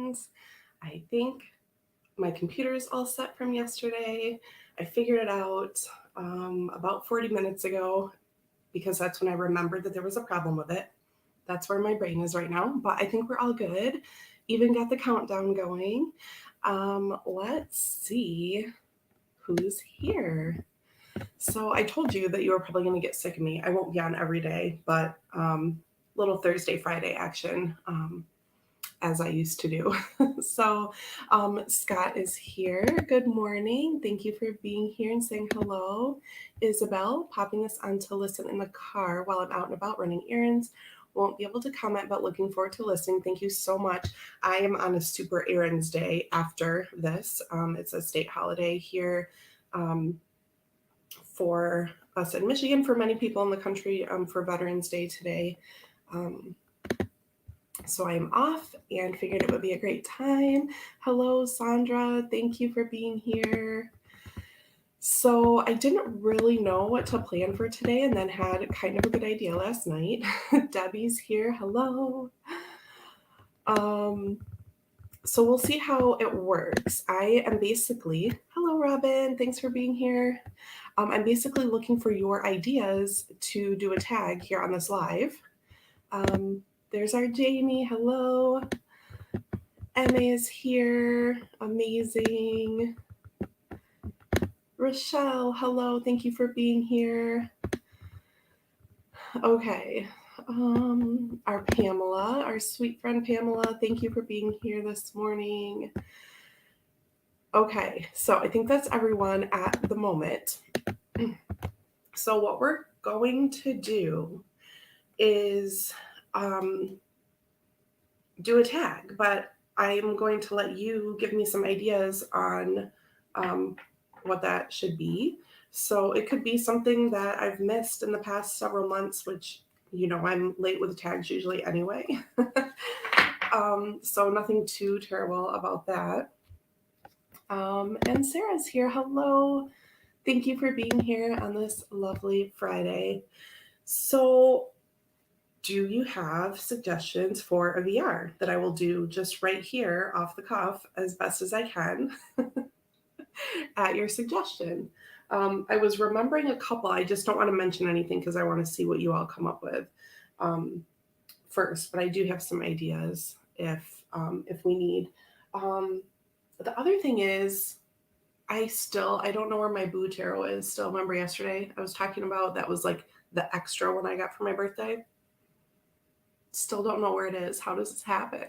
things. I think my computer is all set from yesterday. I figured it out about 40 minutes ago because that's when I remembered that there was a problem with it. That's where my brain is right now, but I think we're all good. Even got the countdown going. Let's see who's here. So I told you that you were probably going to get sick of me. I won't be on every day, but little Thursday, Friday action as I used to do. So Scott is here. Good morning. Thank you for being here and saying hello. Isabel, popping this on to listen in the car while I'm out and about running errands. Won't be able to comment, but looking forward to listening. Thank you so much. I am on a super errands day after this. It's a state holiday here for us in Michigan, for many people in the country, for Veterans Day today. So I'm off and figured it would be a great time. Hello, Sandra. Thank you for being here. So I didn't really know what to plan for today and then had kind of a good idea last night. Debbie's here. Hello. So we'll see how it works. I am basically, hello, Robin. Thanks for being here. I'm basically looking for your ideas to do a tag here on this live. There's our Jamie. Hello. Emma is here. Amazing. Rochelle, hello. Thank you for being here. Okay. Our Pamela, our sweet friend Pamela, thank you for being here this morning. Okay, so I think that's everyone at the moment. So what we're going to do is do a tag, but I'm going to let you give me some ideas on what that should be. So it could be something that I've missed in the past several months, which, you know, I'm late with the tags usually anyway. So nothing too terrible about that. And Sarah's here. Hello. Thank you for being here on this lovely Friday. So do you have suggestions for a VR that I will do just right here off the cuff as best as I can at your suggestion? I was remembering a couple. I just don't want to mention anything because I want to see what you all come up with first. But I do have some ideas if we need. The other thing is, I don't know where my Boo Tarot is. Still remember yesterday I was talking about that was like the extra one I got for my birthday. Still don't know where it is. How does this happen?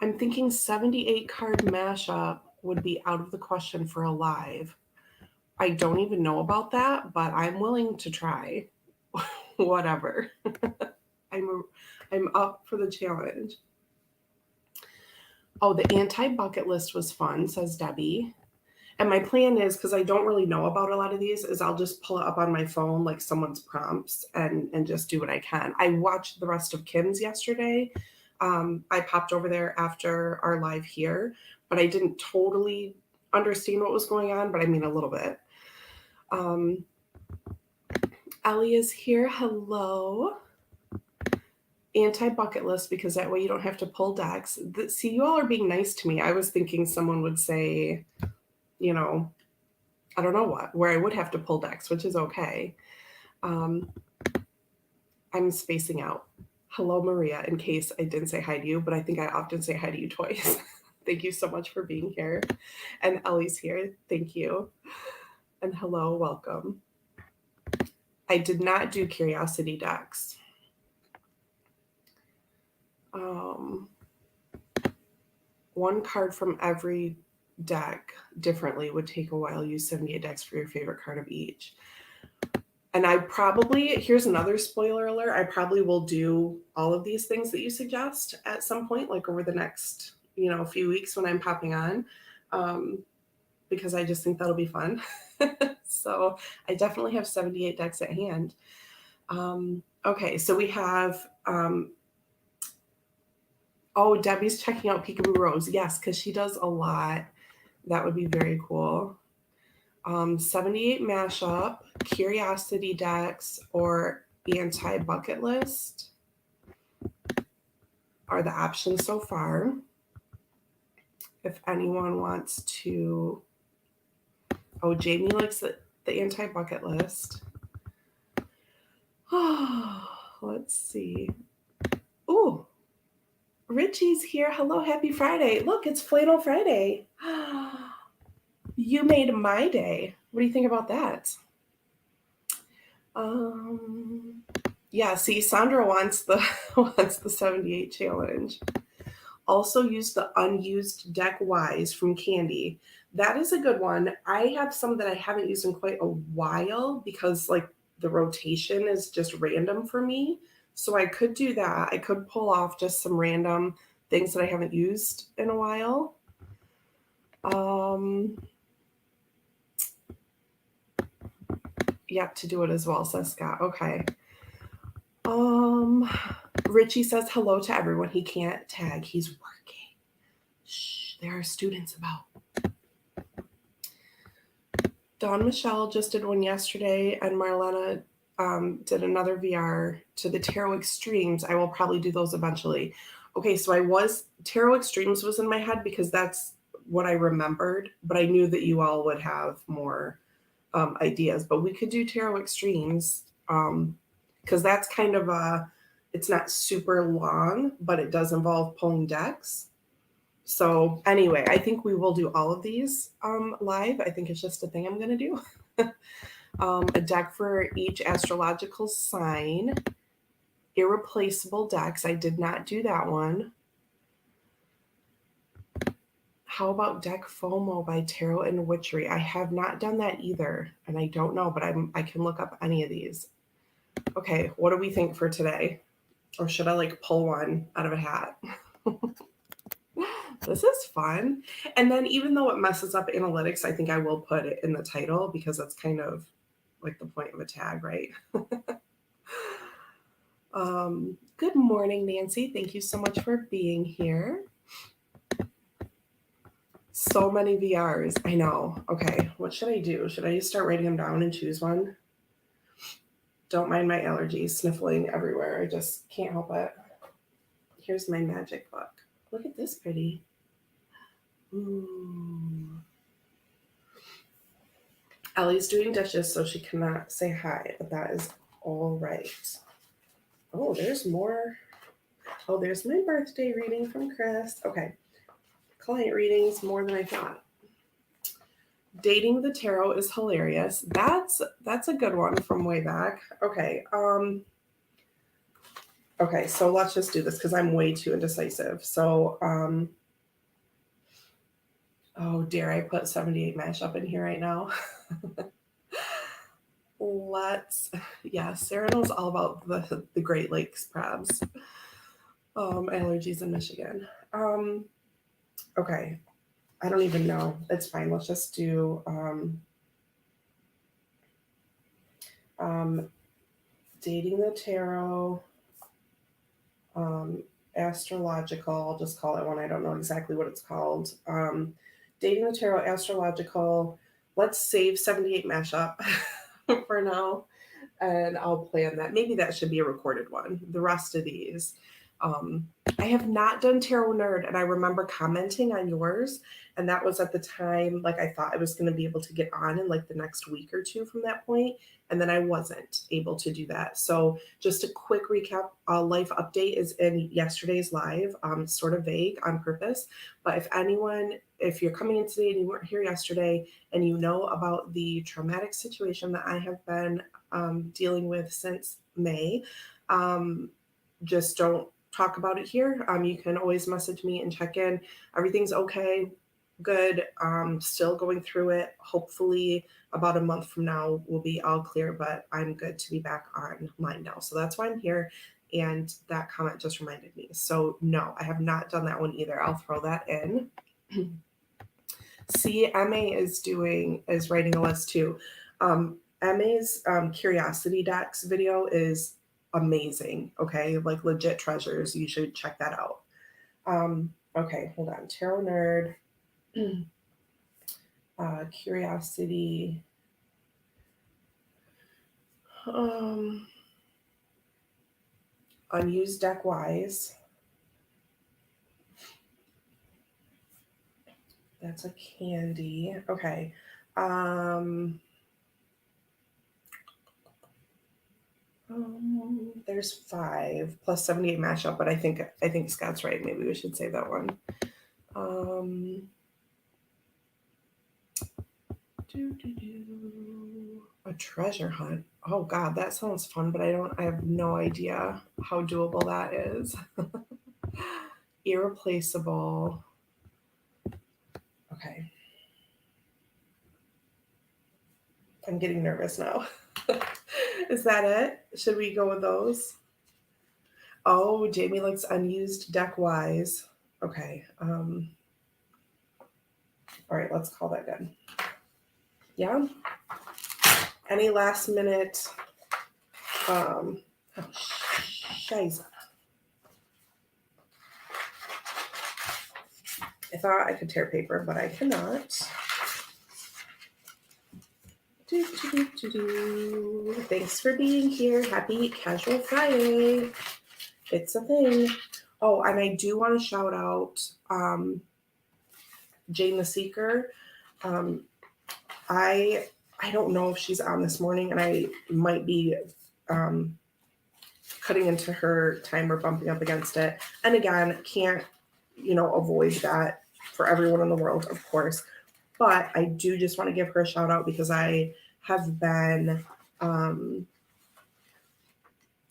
I'm thinking 78 card mashup would be out of the question for a live. I don't even know about that, but I'm willing to try. Whatever. I'm up for the challenge. Oh, the anti-bucket list was fun, says Debbie. And my plan is, because I don't really know about a lot of these, is I'll just pull it up on my phone like someone's prompts and just do what I can. I watched the rest of Kim's yesterday. I popped over there after our live here, but I didn't totally understand what was going on, but I mean a little bit. Ellie is here. Hello. Anti-bucket list, because that way you don't have to pull decks. See, you all are being nice to me. I was thinking someone would say, you know, I don't know what, where I would have to pull decks, which is okay. I'm spacing out. Hello, Maria, in case I didn't say hi to you, but I think I often say hi to you twice. Thank you so much for being here. And Ellie's here. Thank you. And hello, welcome. I did not do curiosity decks. One card from every deck differently would take a while. Use 78 decks for your favorite card of each. And I probably, here's another spoiler alert, I probably will do all of these things that you suggest at some point, like over the next, few weeks when I'm popping on, because I just think that'll be fun. So I definitely have 78 decks at hand. Okay, so we have, Debbie's checking out Peekaboo Rose. Yes, because she does a lot. That would be very cool. 78 mashup, curiosity decks, or anti-bucket list. are the options so far. If anyone wants to, oh, Jamie likes the anti-bucket list. Oh, let's see. Ooh, Richie's here. Hello, happy Friday. Look, it's Flannel Friday. You made my day. What do you think about that? Yeah, see, Sandra wants the 78 challenge. Also use the unused deck Ys from Candy. That is a good one. I have some that I haven't used in quite a while because like the rotation is just random for me. So I could do that. I could pull off just some random things that I haven't used in a while. Yeah, to do it as well, says Scott. Okay. Richie says hello to everyone. He can't tag. He's working. Shh, there are students about. Dawn Michelle just did one yesterday, and Marlena did another VR to the Tarot Extremes. I will probably do those eventually. Okay, so Tarot Extremes was in my head because that's what I remembered, but I knew that you all would have more ideas. But we could do Tarot Extremes because that's kind of it's not super long, but it does involve pulling decks. So anyway, I think we will do all of these live. I think it's just a thing I'm going to do. A deck for each astrological sign. Irreplaceable decks. I did not do that one. How about Deck FOMO by Tarot and Witchery? I have not done that either, and I don't know, but I can look up any of these. Okay, what do we think for today? Or should I like pull one out of a hat? This is fun. And then even though it messes up analytics, I think I will put it in the title because that's kind of like the point of a tag, right? Good morning, Nancy. Thank you so much for being here. So many VRs. I know. Okay, what should I do? Should I just start writing them down and choose one? Don't mind my allergies, sniffling everywhere. I just can't help it. Here's my magic book. Look at this pretty. Ooh. Ellie's doing dishes, so she cannot say hi, but that is all right. Oh, there's more. Oh, there's my birthday reading from Chris. Okay. Client readings, more than I thought. Dating the Tarot is hilarious. That's a good one from way back. Okay. Okay, so let's just do this because I'm way too indecisive. So, oh, dare I put 78 mashup in here right now? Sarah knows all about the Great Lakes crabs. Allergies in Michigan. Okay, I don't even know. It's fine. Let's just do Dating the Tarot, Astrological. I'll just call it one. I don't know exactly what it's called. Dating the Tarot, Astrological. Let's save 78 mashup for now, and I'll plan that. Maybe that should be a recorded one. The rest of these. I have not done Tarot Nerd, and I remember commenting on yours, and that was at the time, like I thought I was going to be able to get on in like the next week or two from that point, and then I wasn't able to do that. So just a quick recap, life update is in yesterday's live, sort of vague on purpose, but if you're coming in today and you weren't here yesterday and you know about the traumatic situation that I have been dealing with since May, just don't talk about it here. You can always message me and check in. Everything's okay, good. Still going through it. Hopefully about a month from now we'll be all clear, but I'm good to be back online now. So that's why I'm here. And that comment just reminded me. So no, I have not done that one either. I'll throw that in. See, MA is writing a list too. MA's Curiosity Decks video is amazing. Okay, like legit treasures. You should check that out. Okay, hold on. Tarot Nerd, Curiosity. Unused deck Ys. That's a candy. Okay. There's 5 plus 78 mashup, but I think Scott's right. Maybe we should save that one. A treasure hunt. Oh God, that sounds fun, but I have no idea how doable that is. Irreplaceable. Okay. I'm getting nervous now. Is that it? Should we go with those? Oh, Jamie likes unused deck wise. Okay. All right, let's call that good. Yeah. Any last minute oh shiza. I thought I could tear paper, but I cannot. Thanks for being here. Happy Casual Friday. It's a thing. Oh, and I do want to shout out Jane the Seeker. I don't know if she's on this morning, and I might be cutting into her time or bumping up against it. And again, can't avoid that for everyone in the world, of course. But I do just want to give her a shout out because I have been,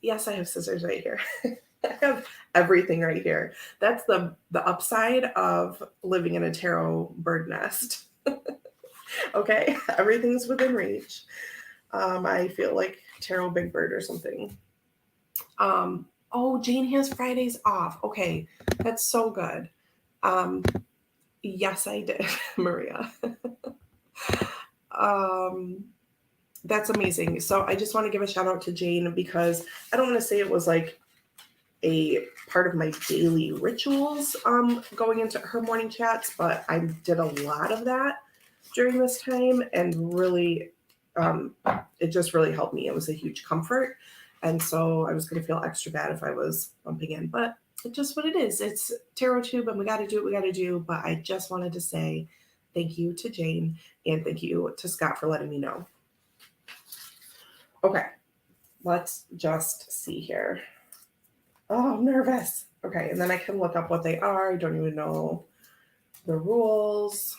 yes, I have scissors right here. I have everything right here. That's the upside of living in a tarot bird nest. Okay, everything's within reach. I feel like tarot big bird or something. Oh, Jane has Fridays off. Okay, that's so good. Yes, I did, Maria. That's amazing. So I just want to give a shout out to Jane because I don't want to say it was like a part of my daily rituals going into her morning chats, but I did a lot of that during this time, and really it just really helped me. It was a huge comfort, and so I was going to feel extra bad if I was bumping in, but it's just what it is. It's Tarot Tube, and we got to do what we got to do. But I just wanted to say thank you to Jane, and thank you to Scott for letting me know. Okay, let's just see here. Oh, I'm nervous. Okay, and then I can look up what they are. I don't even know the rules.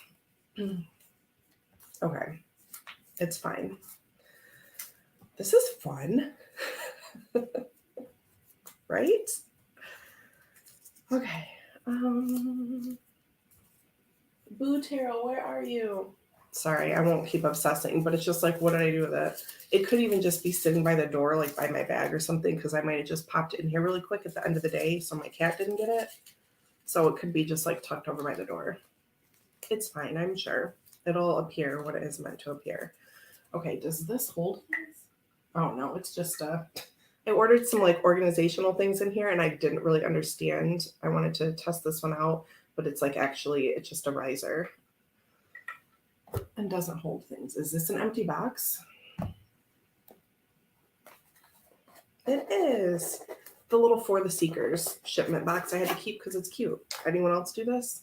Okay, it's fine. This is fun. Right? Okay. Boo Tarot, where are you? Sorry, I won't keep obsessing, but it's just like, what did I do with it? It could even just be sitting by the door, like by my bag or something, because I might have just popped it in here really quick at the end of the day, so my cat didn't get it. So it could be just like tucked over by the door. It's fine, I'm sure. It'll appear what it is meant to appear. Okay, does this hold things? Oh no, it's just I ordered some like organizational things in here and I didn't really understand. I wanted to test this one out, but it's like actually it's just a riser and doesn't hold things. Is this an empty box? It is. The little For the Seekers shipment box I had to keep because it's cute. Anyone else do this?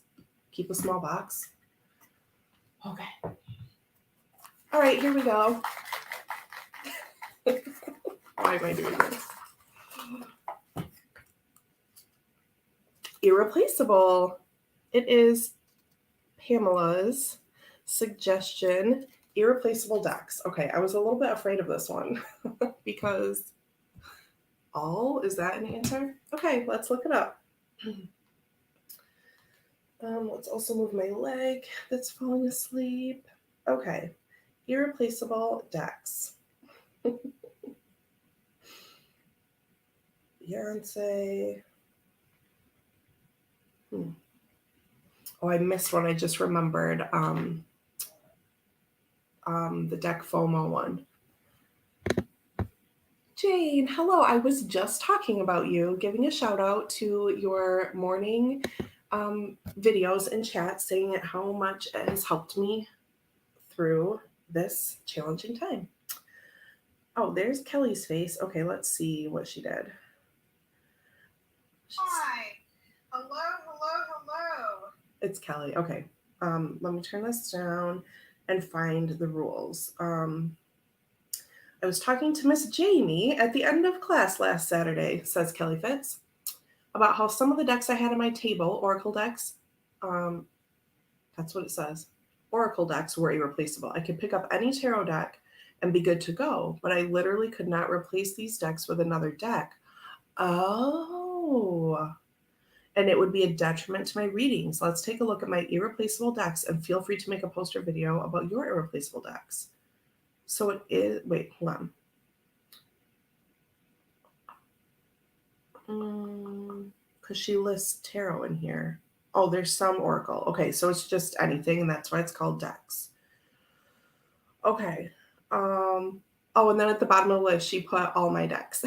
Keep a small box? Okay. All right, here we go. Why am I doing this? Irreplaceable. It is Pamela's suggestion, Irreplaceable decks. Okay, I was a little bit afraid of this one because is that an answer? Okay, let's look it up. Let's also move my leg that's falling asleep. Okay, Irreplaceable decks. Beyonce. Oh, I missed one. I just remembered the deck FOMO one. Jane, hello. I was just talking about you, giving a shout out to your morning videos and chats, saying how much it has helped me through this challenging time. Oh, there's Kelly's face. Okay, let's see what she did. Hi. Hello. It's Kelly. Okay. Let me turn this down and find the rules. I was talking to Miss Jamie at the end of class last Saturday, says Kelly Fitz, about how some of the decks I had on my table, Oracle decks, that's what it says, Oracle decks were irreplaceable. I could pick up any tarot deck and be good to go, but I literally could not replace these decks with another deck. Oh, and it would be a detriment to my readings. Let's take a look at my irreplaceable decks and feel free to make a post or video about your irreplaceable decks. So it is, wait, hold on. Because she lists tarot in here. Oh, there's some Oracle. Okay, so it's just anything, and that's why it's called decks. Okay. Oh, and then at the bottom of the list, she put all my decks.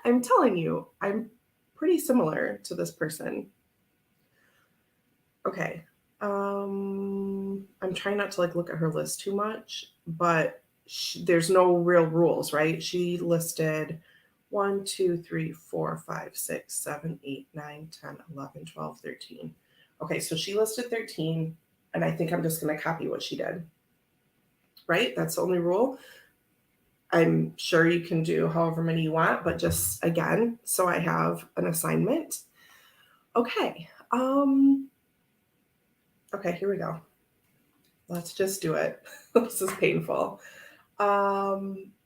I'm telling you, I'm pretty similar to this person. Okay. I'm trying not to like look at her list too much, but there's no real rules, right? She listed 1, 2, 3, 4, 5, 6, 7, 8, 9, 10, 11, 12, 13. Okay, so she listed 13, and I think I'm just going to copy what she did. Right? That's the only rule. I'm sure you can do however many you want, but just again, so I have an assignment. Okay. Okay, here we go. Let's just do it. This is painful.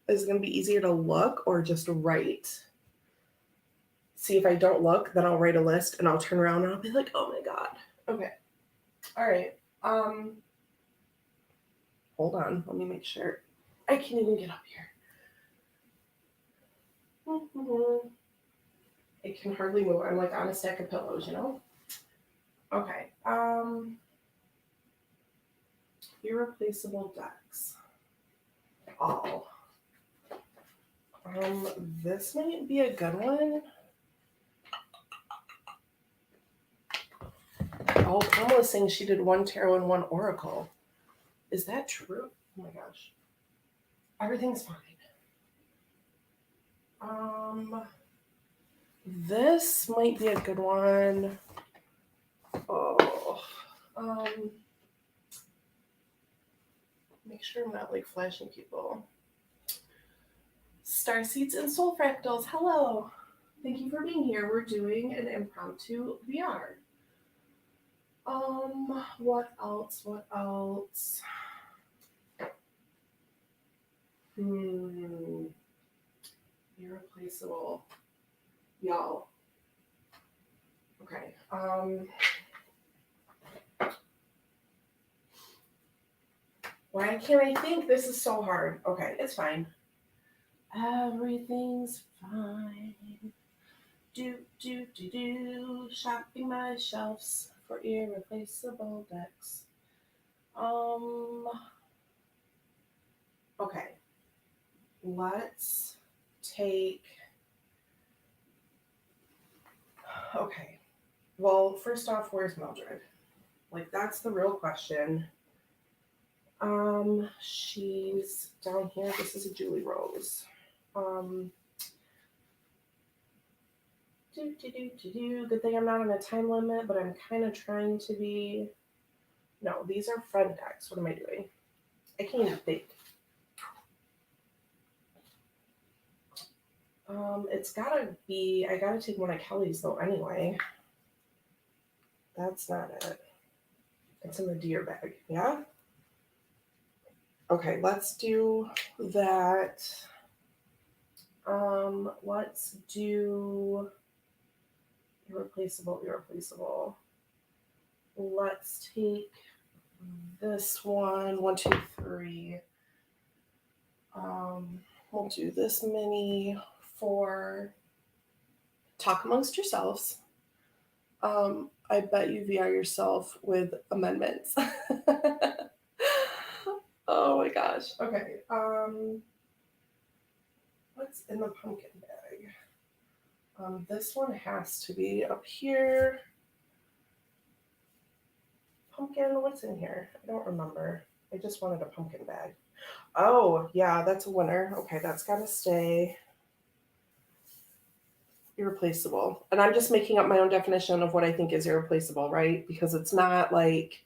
Is it going to be easier to look or just write? See, if I don't look, then I'll write a list and I'll turn around and I'll be like, oh my God. Okay. All right. Hold on. Let me make sure I can even get up here. I can hardly move. I'm like on a stack of pillows, you know? Okay. Irreplaceable decks. All. This might be a good one. Oh, Pamela's saying she did 1 tarot and 1 oracle. Is that true? Oh my gosh. Everything's fine. This might be a good one. Oh. Make sure I'm not like flashing people. Starseeds and Soul Fractals, hello. Thank you for being here. We're doing an impromptu VR. What else? Irreplaceable. Y'all. Okay. Why can't I think? This is so hard. Okay, it's fine. Everything's fine. Shopping my shelves for irreplaceable decks. Okay. Let's take. Okay. Well, first off, where's Mildred? Like, that's the real question. She's down here. This is a Julie Rose. Good thing I'm not on a time limit, but I'm kind of trying to be. No, these are friend decks. What am I doing? I can't even think. It's gotta be. I gotta take one of Kelly's though. Anyway, that's not it. It's in the deer bag. Yeah. Okay, let's do that. Let's do irreplaceable. Let's take this one. 1, 2, 3. We'll do this many for talk amongst yourselves. I bet you VR yourself with amendments. Oh my gosh. Okay. What's in the pumpkin bag? This one has to be up here. Pumpkin, what's in here? I don't remember. I just wanted a pumpkin bag. Oh, yeah, that's a winner. Okay, that's got to stay. irreplaceable. And I'm just making up my own definition of what I think is irreplaceable, right? Because it's not like,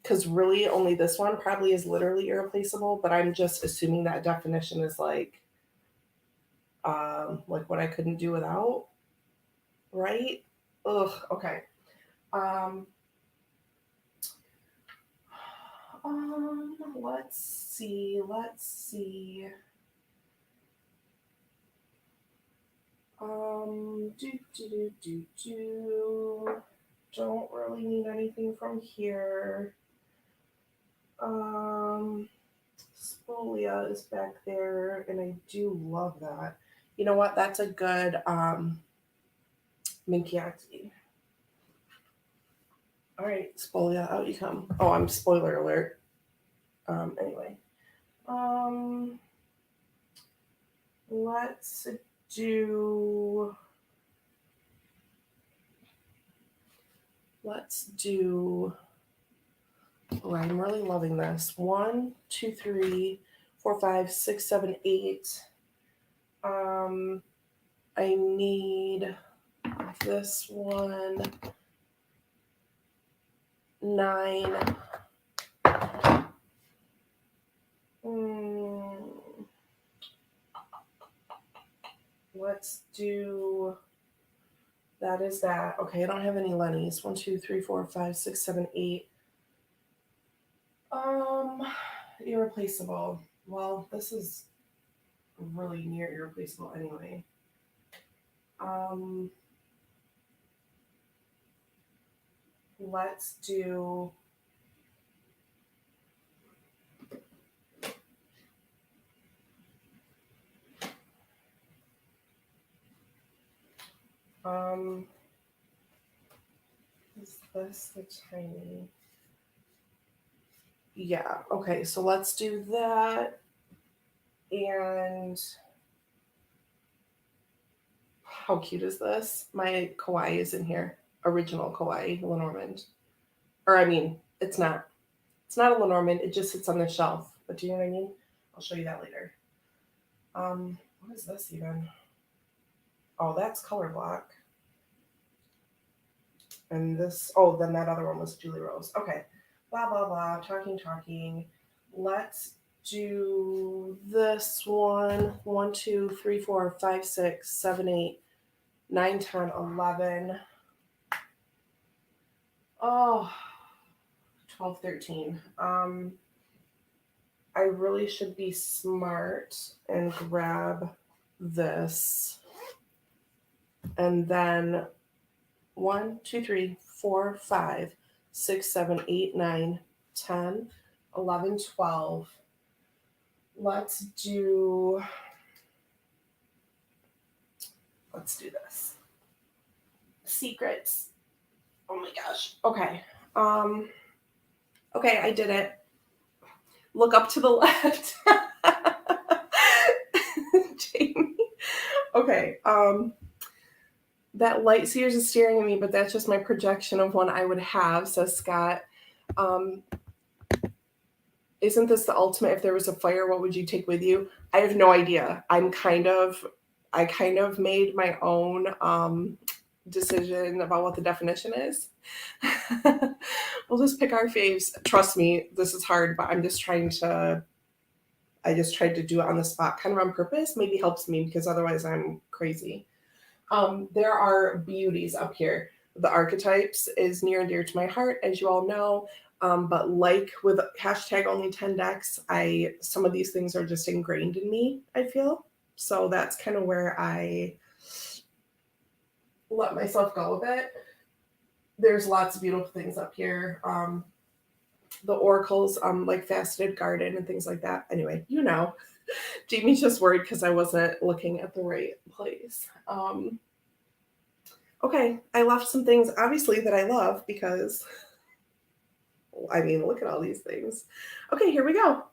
because really only this one probably is literally irreplaceable, but I'm just assuming that definition is like what I couldn't do without, right? Ugh, okay. Let's see. Don't really need anything from here. Spolia is back there, and I do love that. You know what? That's a good Minchiati. All right, Spolia, out you come. Oh, I'm spoiler alert. Anyway. Let's do oh, I'm really loving this. 1, 2, 3, 4, 5, 6, 7, 8. I need this one. 9. Let's do that is that. Okay, I don't have any Lennies. 1, 2, 3, 4, 5, 6, 7, 8. Irreplaceable. Well, this is really near irreplaceable anyway. Let's do is this the tiny? Yeah, okay, so let's do that. And how cute is this? My kawaii is in here. Original kawaii, Lenormand. Or I mean, it's not a Lenormand, it just sits on the shelf. But do you know what I mean? I'll show you that later. What is this even? Oh, that's color block. And this, oh, then that other one was Julie Rose. Okay. Blah, blah, blah. Talking. Let's do this one. 1, 2, 3, 4, 5, 6, 7, 8, 9, 10, 11. Oh, 12, 13. I really should be smart and grab this. And then 1, 2, 3, 4, 5, 6, 7, 8, 9, 10, 11, 12. Let's do this. Secrets. Oh my gosh. Okay. Okay, I did it. Look up to the left. Jamie. Okay. That light seers is staring at me, but that's just my projection of one I would have, says Scott. Isn't this the ultimate? If there was a fire, what would you take with you? I have no idea. I kind of made my own decision about what the definition is. We'll just pick our faves. Trust me, this is hard, but I just tried to do it on the spot, kind of on purpose. Maybe helps me because otherwise I'm crazy. There are beauties up here. The archetypes is near and dear to my heart, as you all know. But like with #only10 decks, some of these things are just ingrained in me, I feel. So that's kind of where I let myself go a bit. There's lots of beautiful things up here. The oracles, like Faceted Garden and things like that. Anyway, you know. Jamie's just worried because I wasn't looking at the right place. Okay, I left some things, obviously, that I love because, I mean, look at all these things. Okay, here we go.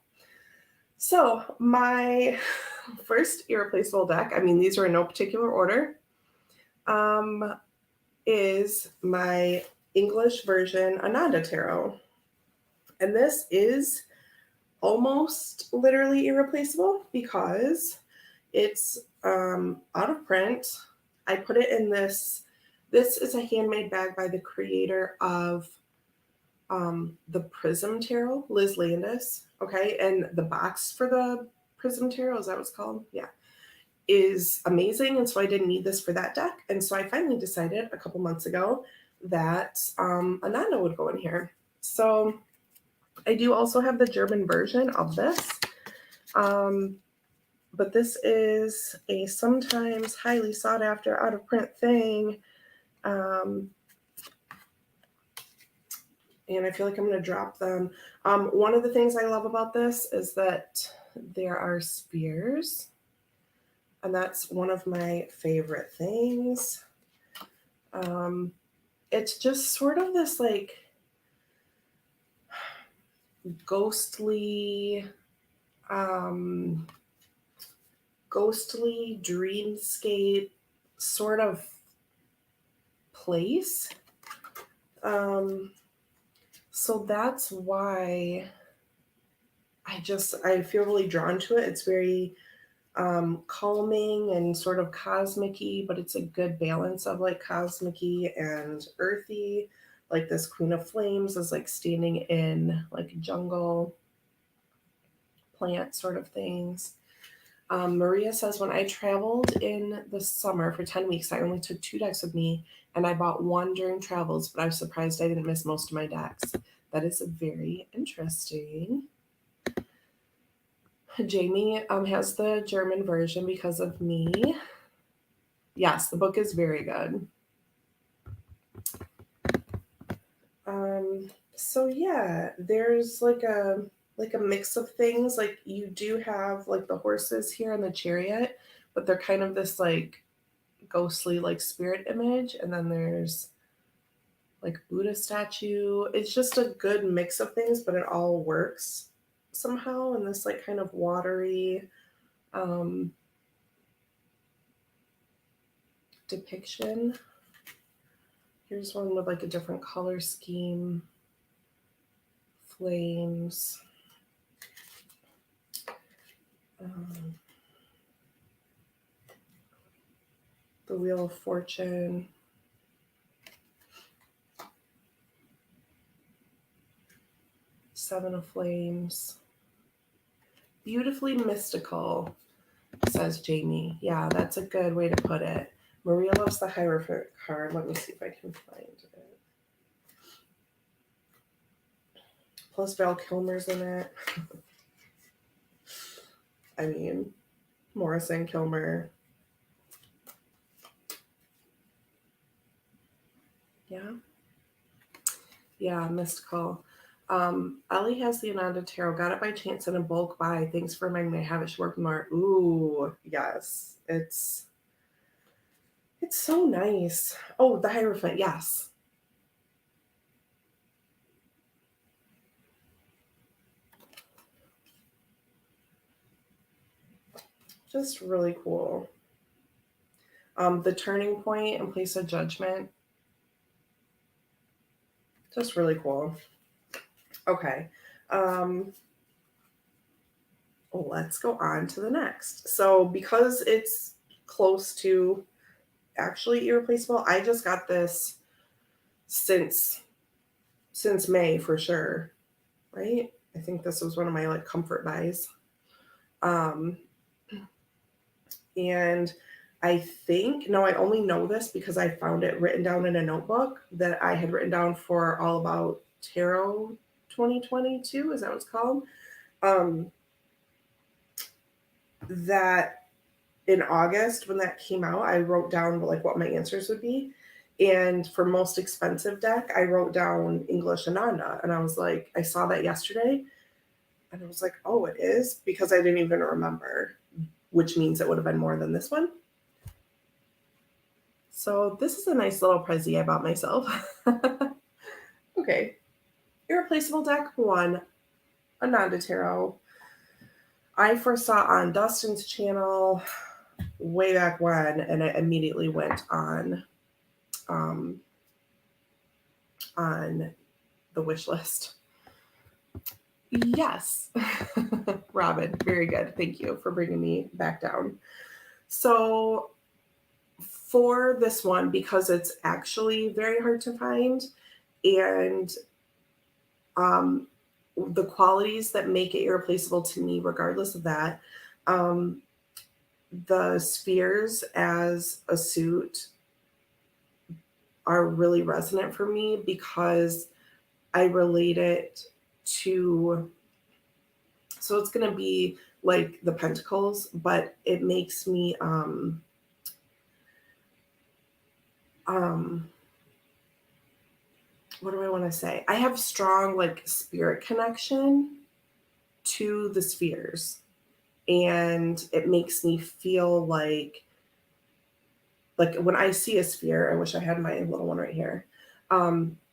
So my first irreplaceable deck, I mean, these are in no particular order, is my English version Ananda Tarot. And this is almost literally irreplaceable because it's out of print. I put it in this. This is a handmade bag by the creator of the Prism Tarot, Liz Landis. Okay, and the box for the Prism Tarot, is that what it's called? Yeah, is amazing. And so I didn't need this for that deck. And so I finally decided a couple months ago that Ananda would go in here. So I do also have the German version of this. But this is a sometimes highly sought after out of print thing. And I feel like I'm going to drop them. One of the things I love about this is that there are spears. And that's one of my favorite things. It's just sort of this like ghostly dreamscape sort of place. So that's why I feel really drawn to it. It's very calming and sort of cosmic-y, but it's a good balance of like cosmic-y and earthy. Like this Queen of Flames is like standing in like jungle plant sort of things. Maria says, when I traveled in the summer for 10 weeks, I only took 2 decks with me, and I bought one during travels, but I was surprised I didn't miss most of my decks. That is very interesting. Jamie has the German version because of me. Yes, the book is very good. So yeah, there's like a mix of things. Like you do have like the horses here and the chariot, but they're kind of this like ghostly like spirit image, and then there's like Buddha statue. It's just a good mix of things, but it all works somehow in this like kind of watery depiction. Here's one with like a different color scheme. Flames. The Wheel of Fortune. Seven of Flames. Beautifully mystical, says Jamie. Yeah, that's a good way to put it. Maria loves the Hierophant card. Let me see if I can find it. Plus Val Kilmer's in it. I mean, Morrison, Kilmer. Yeah, mystical. Ellie has the Ananda Tarot. Got it by chance in a bulk buy. Thanks for reminding me I have it. Should work more. Ooh, yes. It's so nice. Oh, the Hierophant, yes. Just really cool. The Turning Point and Place of Judgment. Just really cool. Okay. Let's go on to the next. So because it's close to actually irreplaceable, I just got this since May for sure, right? I think this was one of my like comfort buys. And I think, no, I only know this because I found it written down in a notebook that I had written down for All About Tarot 2022. Is that what it's called? That in August when that came out, I wrote down like what my answers would be. And for most expensive deck, I wrote down English Ananda. And I was like, I saw that yesterday. And I was like, oh, it is? Because I didn't even remember, which means it would have been more than this one. So this is a nice little Prezi I bought myself. Okay. Irreplaceable deck 1, Ananda Tarot. I first saw on Dustin's channel way back when, and it immediately went on the wish list. Yes. Robin, very good. Thank you for bringing me back down. So for this one, because it's actually very hard to find, and the qualities that make it irreplaceable to me, regardless of that, the spheres as a suit are really resonant for me because I relate it to, so it's going to be like the pentacles, but it makes me, what do I want to say? I have strong like spirit connection to the spheres, and it makes me feel like when I see a sphere, I wish I had my little one right here.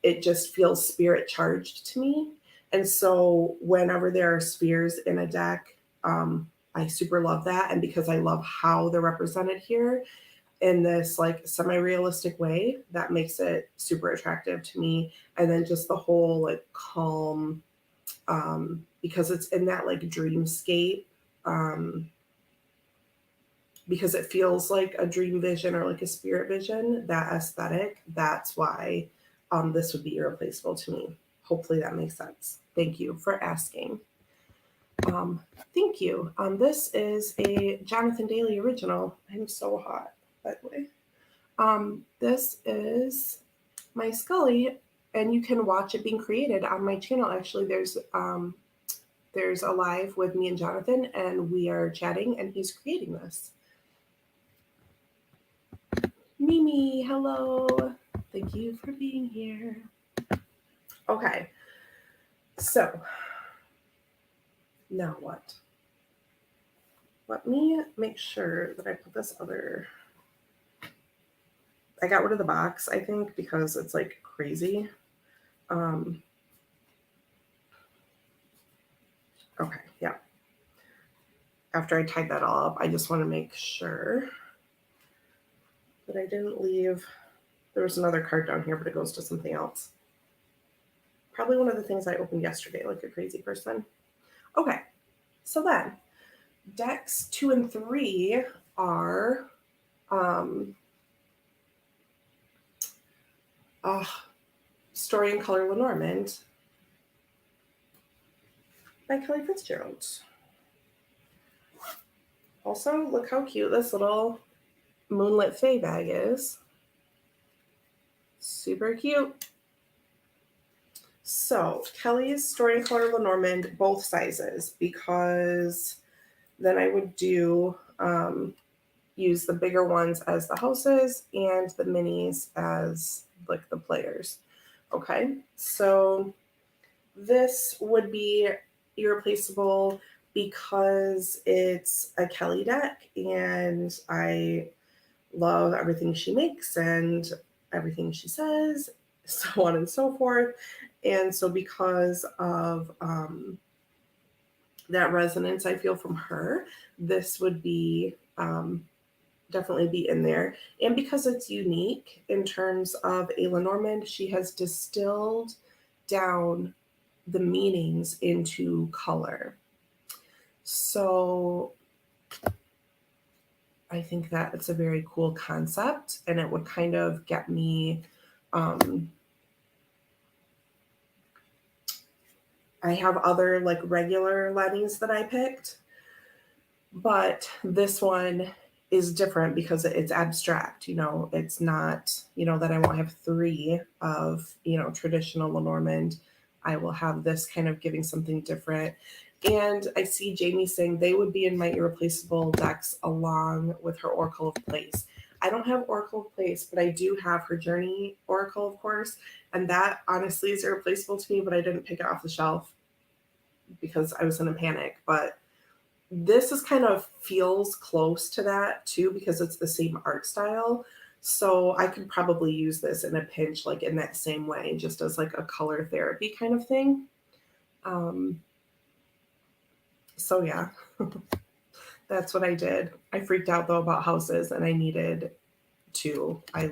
It just feels spirit charged to me. And so whenever there are spheres in a deck, I super love that. And because I love how they're represented here in this like semi-realistic way, that makes it super attractive to me. And then just the whole like calm, because it's in that like dreamscape, because it feels like a dream vision or like a spirit vision, that aesthetic, that's why this would be irreplaceable to me. Hopefully that makes sense. Thank you for asking. Thank you. This is a Jonathan Daly original. I'm so hot, by the way. This is my Scully, and you can watch it being created on my channel. Actually, there's a live with me and Jonathan, and we are chatting, and he's creating this. Mimi, hello. Thank you for being here. Okay. So, now what? Let me make sure that I put this other... I got rid of the box, I think, because it's like crazy. Okay, yeah. After I tied that all up, I just want to make sure that I didn't leave... There was another card down here, but it goes to something else. Probably one of the things I opened yesterday, like a crazy person. Okay, so then decks 2 and 3 are Story in Color Lenormand by Kelly Fitzgerald. Also, look how cute this little Moonlit Fae bag is. Super cute. So, Kelly's Story in Color Lenormand, both sizes, because then I would do use the bigger ones as the houses and the minis as like the players. Okay, so this would be irreplaceable because it's a Kelly deck, and I love everything she makes and everything she says, so on and so forth. And so because of that resonance I feel from her, this would be definitely be in there. And because it's unique in terms of a Lenormand, she has distilled down the meanings into color. So I think that it's a very cool concept, and it would kind of get me I have other like regular Lennies that I picked, but this one is different because it's abstract. You know, it's not, you know, that I won't have 3 of, you know, traditional Lenormand. I will have this kind of giving something different. And I see Jamie saying they would be in my irreplaceable decks along with her Oracle of Place. I don't have Oracle of Place, but I do have her Journey Oracle, of course. And that honestly is irreplaceable to me, but I didn't pick it off the shelf because I was in a panic. But this is kind of feels close to that too, because it's the same art style. So I could probably use this in a pinch, like in that same way, just as like a color therapy kind of thing. So yeah, that's what I did. I freaked out though about houses, and I needed 2. I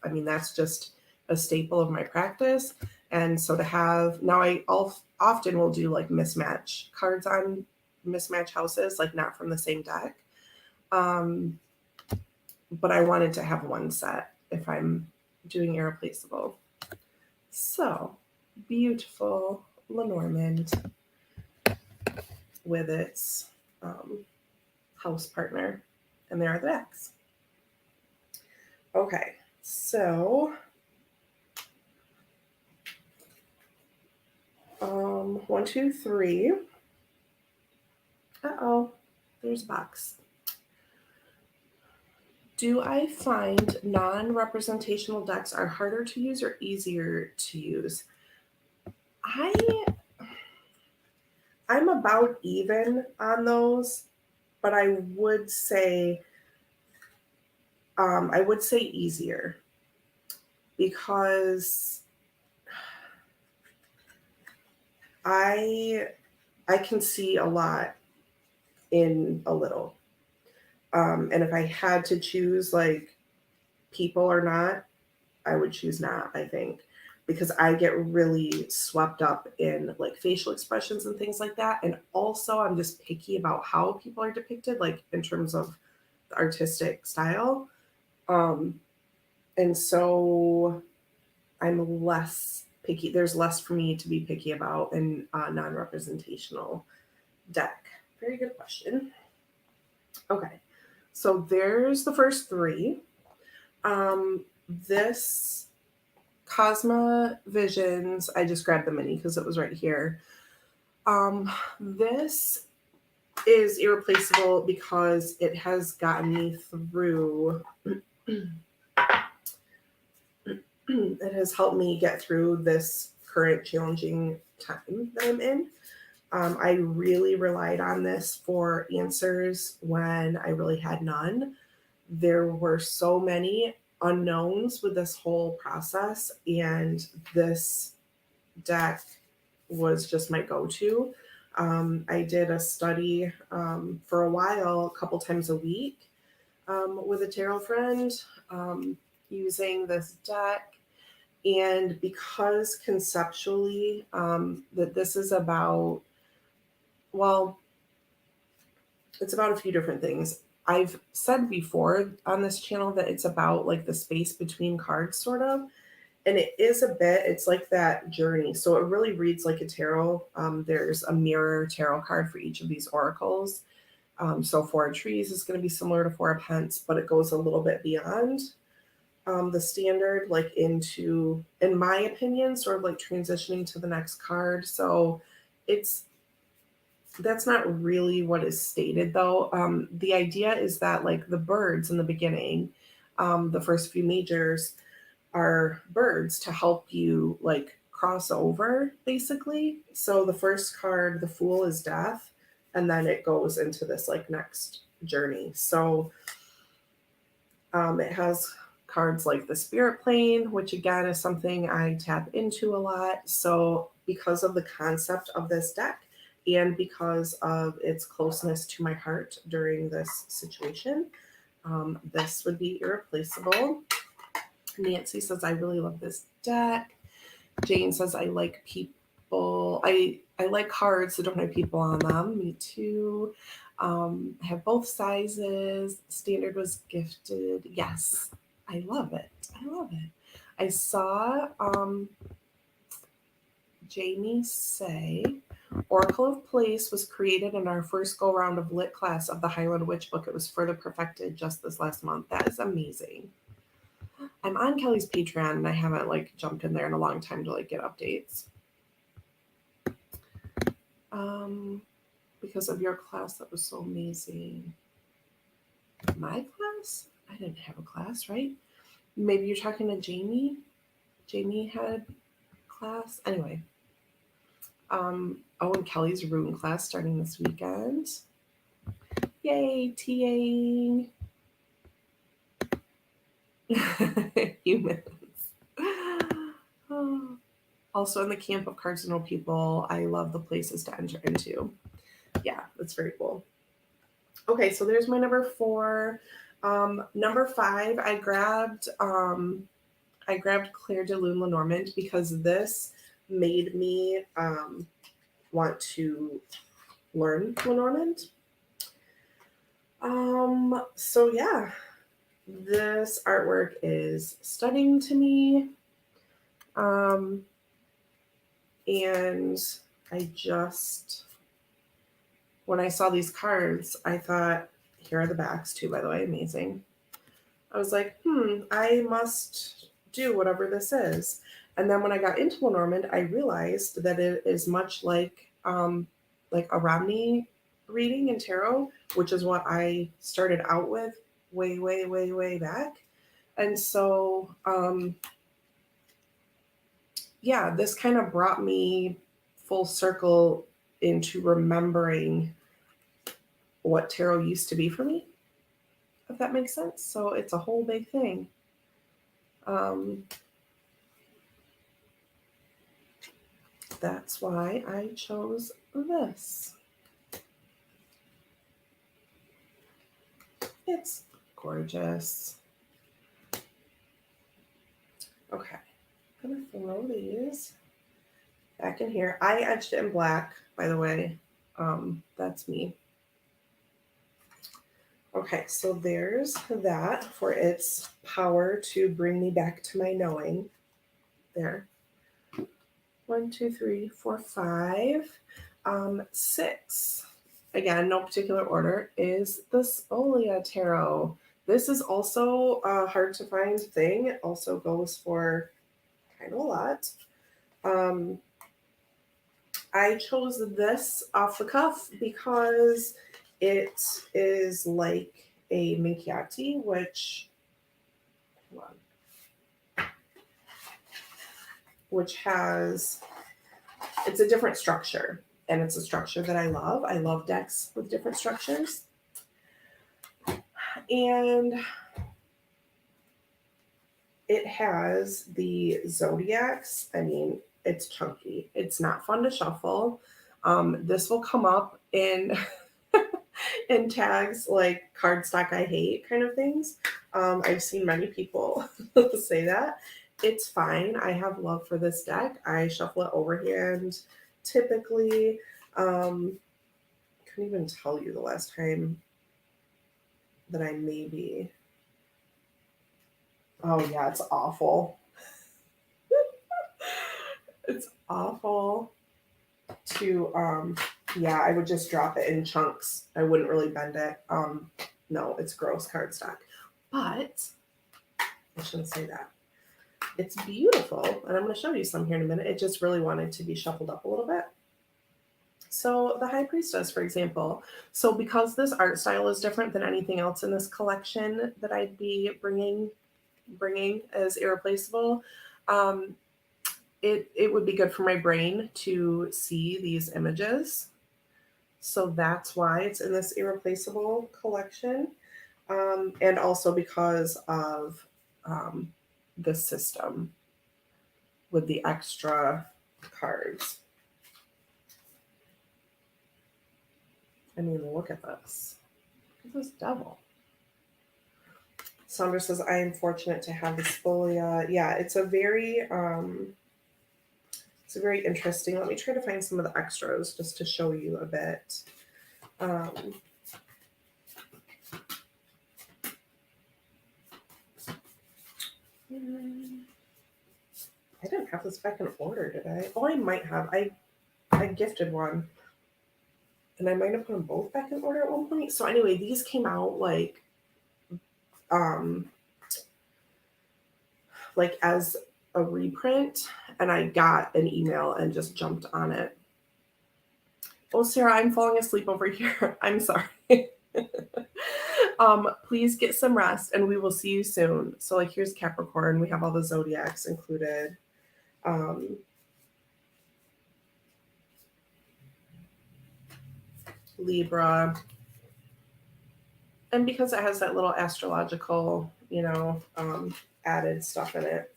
mean, that's just a staple of my practice. And so to have, now I often will do like mismatch cards on mismatch houses, like not from the same deck. but I wanted to have one set if I'm doing irreplaceable. So, beautiful Lenormand with its house partner. And there are the decks. Okay, so 1, 2, 3. Uh-oh, there's a box. Do I find non-representational decks are harder to use or easier to use? I'm about even on those, but I would say easier, because I can see a lot in a little. And if I had to choose like people or not, I would choose not, I think, because I get really swept up in like facial expressions and things like that. And also I'm just picky about how people are depicted, like in terms of the artistic style. And so I'm less picky. There's less for me to be picky about in a non-representational deck. Very good question. Okay, so there's the first 3. This CosmaVisions, I just grabbed the mini because it was right here. This is irreplaceable because it has gotten me through. It has helped me get through this current challenging time that I'm in. I really relied on this for answers when I really had none. There were so many unknowns with this whole process, and this deck was just my go-to. I did a study for a while, a couple times a week, with a tarot friend, using this deck. And because conceptually, that this is about, well, it's about a few different things. I've said before on this channel that it's about like the space between cards, sort of. And it is a bit, it's like that journey. So it really reads like a tarot. There's a mirror tarot card for each of these oracles. So 4 of Trees is going to be similar to 4 of Pence, but it goes a little bit beyond the standard, like into, in my opinion, sort of like transitioning to the next card. So that's not really what is stated, though. The idea is that like the birds in the beginning, the first few majors are birds to help you like cross over, basically. So the first card, the Fool, is death, and then it goes into this like next journey. So it has cards like the Spirit Plane, which again is something I tap into a lot. So because of the concept of this deck, and because of its closeness to my heart during this situation, this would be irreplaceable. Nancy says, I really love this deck. Jane says, I like people. I like cards that don't have people on them. Me too. I have both sizes. Standard was gifted. Yes, I love it. I love it. I saw Jamie say, Oracle of Place was created in our first go round of lit class of the Highland Witch book. It was further perfected just this last month. That is amazing. I'm on Kelly's Patreon and I haven't like jumped in there in a long time to like get updates. Because of your class, that was so amazing. My class? I didn't have a class, right? Maybe you're talking to Jamie. Jamie had class. Anyway. And Kelly's rune class starting this weekend. Yay, TAing. Humans. Oh. Also in the camp of Cards to Know People, I love the places to enter into. Yeah, that's very cool. Okay, so there's my number 4. Number 5, I grabbed Clair de Lune Lenormand because this made me want to learn Lenormand. So yeah, this artwork is stunning to me. And I just, when I saw these cards, I thought, here are the backs too, by the way, amazing. I was like, I must do whatever this is. And then when I got into Lenormand, I realized that it is much like a Romney reading in tarot, which is what I started out with way, way, way, way back. And so, yeah, this kind of brought me full circle into remembering what tarot used to be for me, if that makes sense. So it's a whole big thing. That's why I chose this. It's gorgeous. Okay, I'm gonna throw these back in here. I etched it in black, by the way. That's me. Okay, so there's that for its power to bring me back to my knowing. There. 1, 2, 3, 4, 5. 6. Again, no particular order, is the Spolia Tarot. This is also a hard to find thing. It also goes for kind of a lot. I chose this off the cuff because it is like a Minchiati, which has, it's a different structure, and it's a structure that I love. I love decks with different structures. And it has the zodiacs. I mean, it's chunky. It's not fun to shuffle. This will come up in in tags like cardstock I hate kind of things. I've seen many people say that. It's fine. I have love for this deck. I shuffle it overhand typically. Couldn't even tell you the last time that I maybe. Oh yeah, it's awful. It's awful to yeah, I would just drop it in chunks. I wouldn't really bend it. No, it's gross cardstock. But I shouldn't say that. It's beautiful, and I'm going to show you some here in a minute. It just really wanted to be shuffled up a little bit. So the High Priestess, for example. So because this art style is different than anything else in this collection that I'd be bringing as irreplaceable, it would be good for my brain to see these images. So that's why it's in this irreplaceable collection. And also because of the system with the extra cards. I mean, look at this. Look at this devil. Sandra says, I am fortunate to have the Spolia. Yeah, it's a very interesting. Let me try to find some of the extras just to show you a bit. I didn't have this back in order, did I? Oh, I might have. I gifted one. And I might have put them both back in order at one point. So anyway, these came out like as a reprint, and I got an email and just jumped on it. Oh, Sarah, I'm falling asleep over here. I'm sorry. Please get some rest, and we will see you soon. So like, here's Capricorn. We have all the zodiacs included. Libra. And because it has that little astrological, added stuff in it,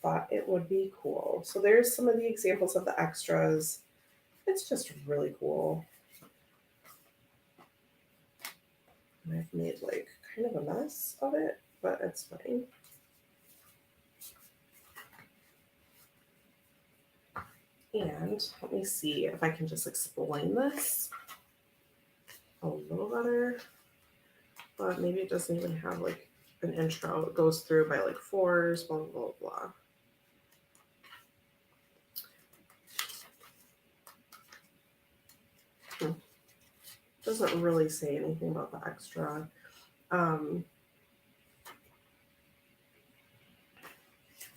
thought it would be cool. So there's some of the examples of the extras. It's just really cool. And I've made like kind of a mess of it, but it's fine. And let me see if I can just explain this a little better. But maybe it doesn't even have like an intro. It goes through by like fours, blah, blah, blah. Doesn't really say anything about the extra.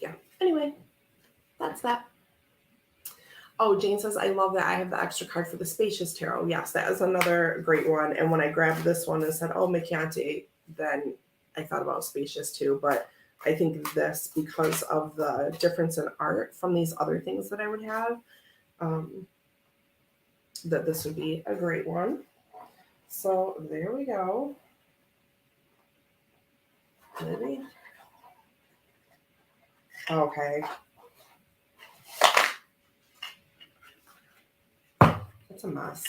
Yeah, anyway, that's that. Oh, Jane says, I love that I have the extra card for the Spacious Tarot. Yes, that is another great one. And when I grabbed this one and said, oh, Macchianti, then I thought about Spacious too. But I think this, because of the difference in art from these other things that I would have, that this would be a great one. So there we go. Maybe. Okay. It's a mess.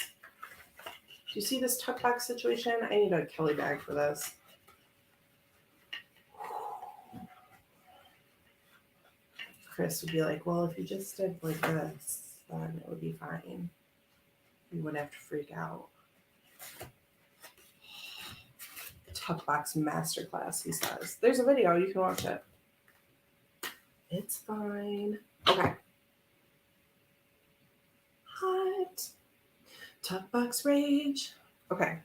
Do you see this tuck box situation? I need a Kelly bag for this. Chris would be like, well, if you just did like this, then it would be fine. You wouldn't have to freak out. Tuck box masterclass, he says. There's a video, you can watch it. It's fine. Okay. Hot. Tuck box rage. Okay.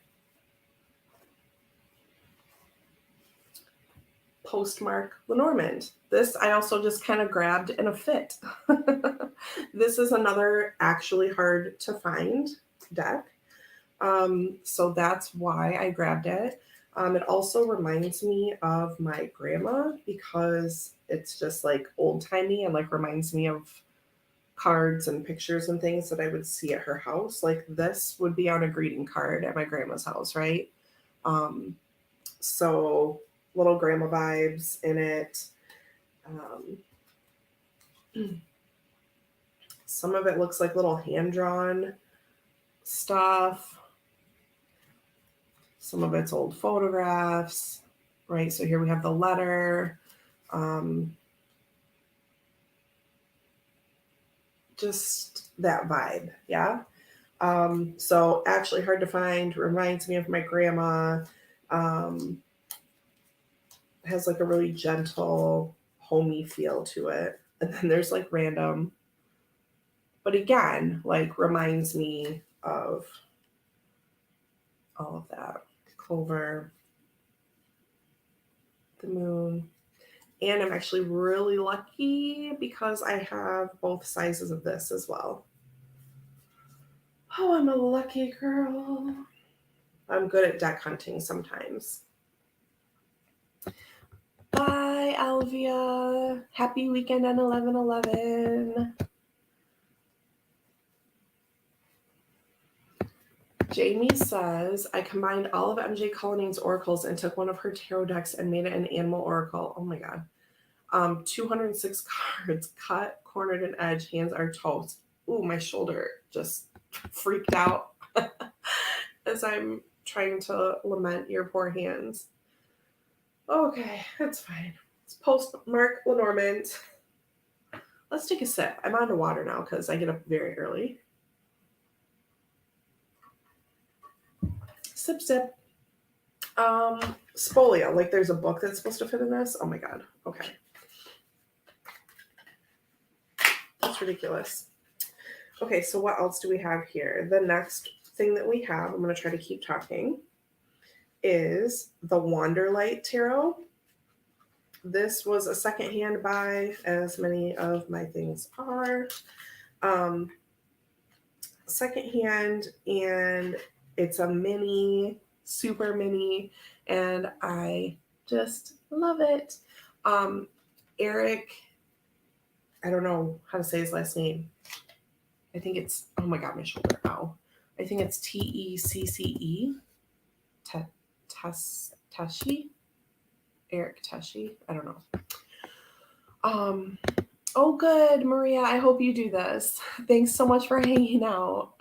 Postmark Lenormand. This I also just kind of grabbed in a fit. This is another actually hard to find deck. So that's why I grabbed it. It also reminds me of my grandma because it's just like old-timey and like reminds me of cards and pictures and things that I would see at her house. Like this would be on a greeting card at my grandma's house, right? So little grandma vibes in it. Some of it looks like little hand-drawn stuff. Some of it's old photographs, right? So here we have the letter. Just that vibe, yeah? So actually hard to find, reminds me of my grandma. Has like a really gentle, homey feel to it. And then there's like random, but again, like reminds me of all of that. Clover, the moon. And I'm actually really lucky because I have both sizes of this as well. Oh, I'm a lucky girl. I'm good at deck hunting sometimes. Bye, Alvia. Happy weekend on 11/11. Jamie says, I combined all of MJ Cullinan's oracles and took one of her tarot decks and made it an animal oracle. Oh my God. 206 cards, cut, cornered, and edge. Hands are toast. Ooh, my shoulder just freaked out as I'm trying to lament your poor hands. Okay, that's fine. It's Postmark Lenormand. Let's take a sip. I'm on to water now because I get up very early. Sip, sip. Spolia. Like there's a book that's supposed to fit in this. Oh my God. Okay. That's ridiculous. Okay, so what else do we have here? The next thing that we have, I'm going to try to keep talking, is the Wanderlight Tarot. This was a secondhand buy, as many of my things are. Secondhand, and it's a mini, super mini, and I just love it. Eric, I don't know how to say his last name. I think it's, oh my God, my shoulder, ow. I think it's Tecce. Teshi? Eric Teshi? I don't know. Oh, good, Maria. I hope you do this. Thanks so much for hanging out.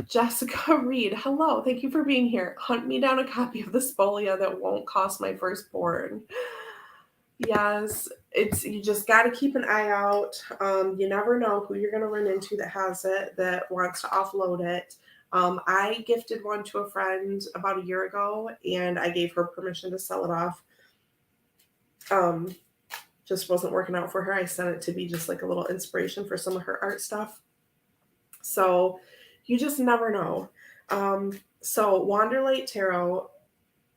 Jessica Reed, hello. Thank you for being here. Hunt me down a copy of the Spolia that won't cost my firstborn. Yes, you just got to keep an eye out. You never know who you're going to run into that has it, that wants to offload it. I gifted one to a friend about a year ago, and I gave her permission to sell it off. Just wasn't working out for her. I sent it to be just like a little inspiration for some of her art stuff. So you just never know. So Wanderlight Tarot,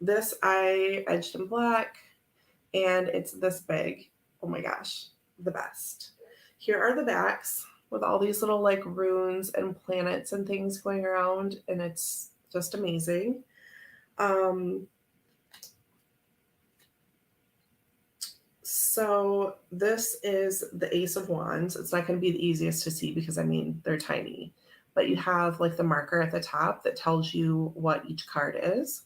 this I edged in black, and it's this big. Oh my gosh, the best. Here are the backs with all these little like runes and planets and things going around, and it's just amazing. So this is the Ace of Wands. It's not going to be the easiest to see because, I mean, they're tiny. But you have like the marker at the top that tells you what each card is.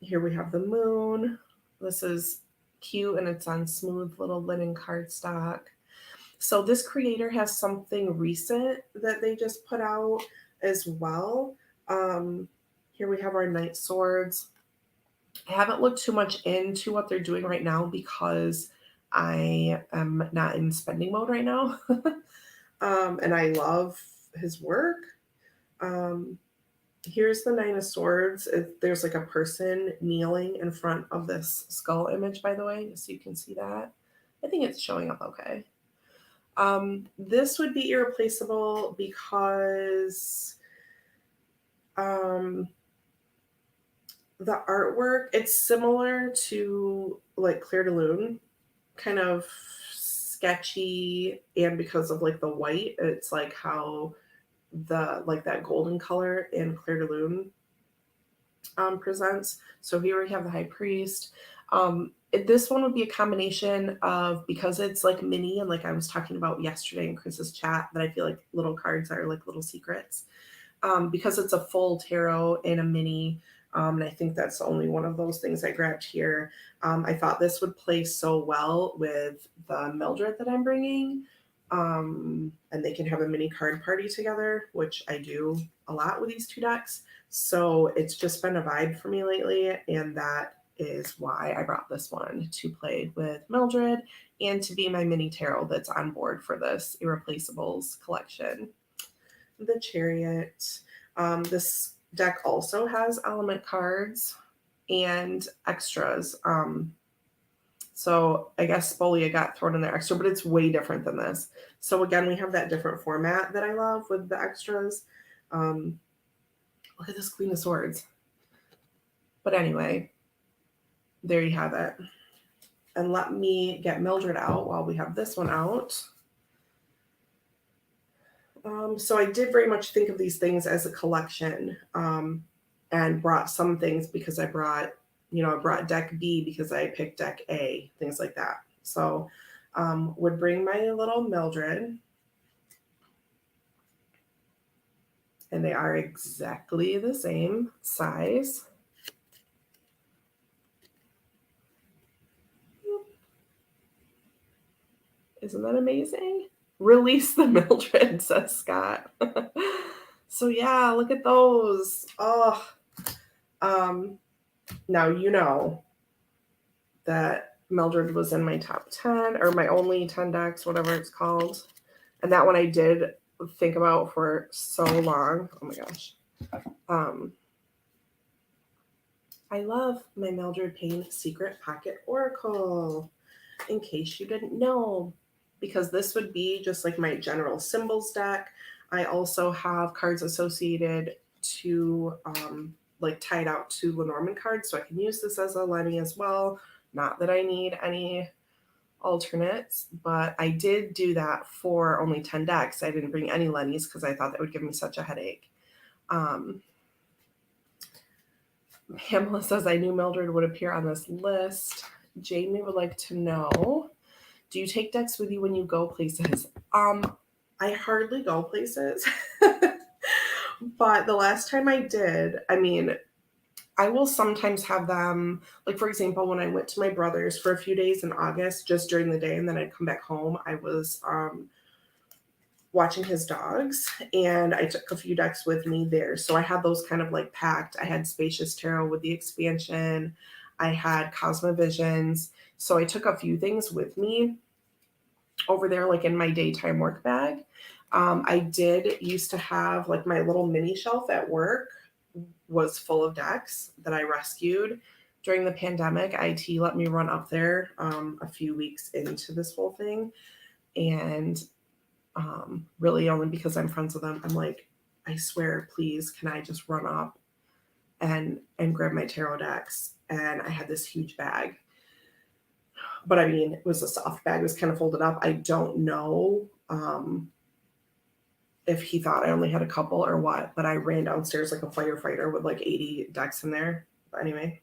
Here we have the moon. This is cute, and it's on smooth little linen cardstock. So this creator has something recent that they just put out as well. Here we have our Knight Swords. I haven't looked too much into what they're doing right now because I am not in spending mode right now. And I love his work. Here's the Nine of Swords. There's like a person kneeling in front of this skull image, by the way, so you can see that. I think it's showing up okay. This would be irreplaceable because the artwork, it's similar to like Clair de Lune, kind of sketchy, and because of like the white, it's like how the like that golden color in Clair de Lune presents. So here we have the High Priest. This one would be a combination of, because it's like mini, and like I was talking about yesterday in Chris's chat, that I feel like little cards are like little secrets. Because it's a full tarot in a mini, and I think that's only one of those things I grabbed here. I thought this would play so well with the Mildred that I'm bringing, and they can have a mini card party together, which I do a lot with these two decks. So it's just been a vibe for me lately, and that is why I brought this one to play with Mildred and to be my mini tarot that's on board for this Irreplaceables collection. The Chariot. This deck also has element cards and extras. So I guess Spolia got thrown in there extra, but it's way different than this. So again, we have that different format that I love with the extras. Look at this Queen of Swords. But anyway, there you have it. And let me get Mildred out while we have this one out. So I did very much think of these things as a collection, and brought some things because I brought deck B because I picked deck A, things like that. So would bring my little Mildred, and they are exactly the same size. Isn't that amazing? Release the Mildred, says Scott. So yeah, look at those. Oh, now you know that Mildred was in my top 10, or my only 10 decks, whatever it's called. And that one I did think about for so long. Oh my gosh. I love my Mildred Payne Secret Pocket Oracle, in case you didn't know, because this would be just like my general symbols deck. I also have cards associated to like tied out to Lenormand cards, so I can use this as a Lenny as well. Not that I need any alternates, but I did do that for only 10 decks. I didn't bring any Lennies because I thought that would give me such a headache. Pamela says, I knew Mildred would appear on this list. Jamie would like to know, do you take decks with you when you go places? I hardly go places. But the last time I did, I mean, I will sometimes have them, like for example, when I went to my brother's for a few days in August, just during the day, and then I'd come back home, I was watching his dogs, and I took a few decks with me there. So I had those kind of like packed. I had Spacious Tarot with the expansion. I had CosmaVisions. So I took a few things with me over there, like in my daytime work bag. I did used to have like my little mini shelf at work was full of decks that I rescued during the pandemic. IT let me run up there a few weeks into this whole thing. And really only because I'm friends with them, I'm like, I swear, please, can I just run up and grab my tarot decks? And I had this huge bag. But I mean, it was a soft bag. It was kind of folded up. I don't know if he thought I only had a couple or what, but I ran downstairs like a firefighter with like 80 decks in there. But anyway.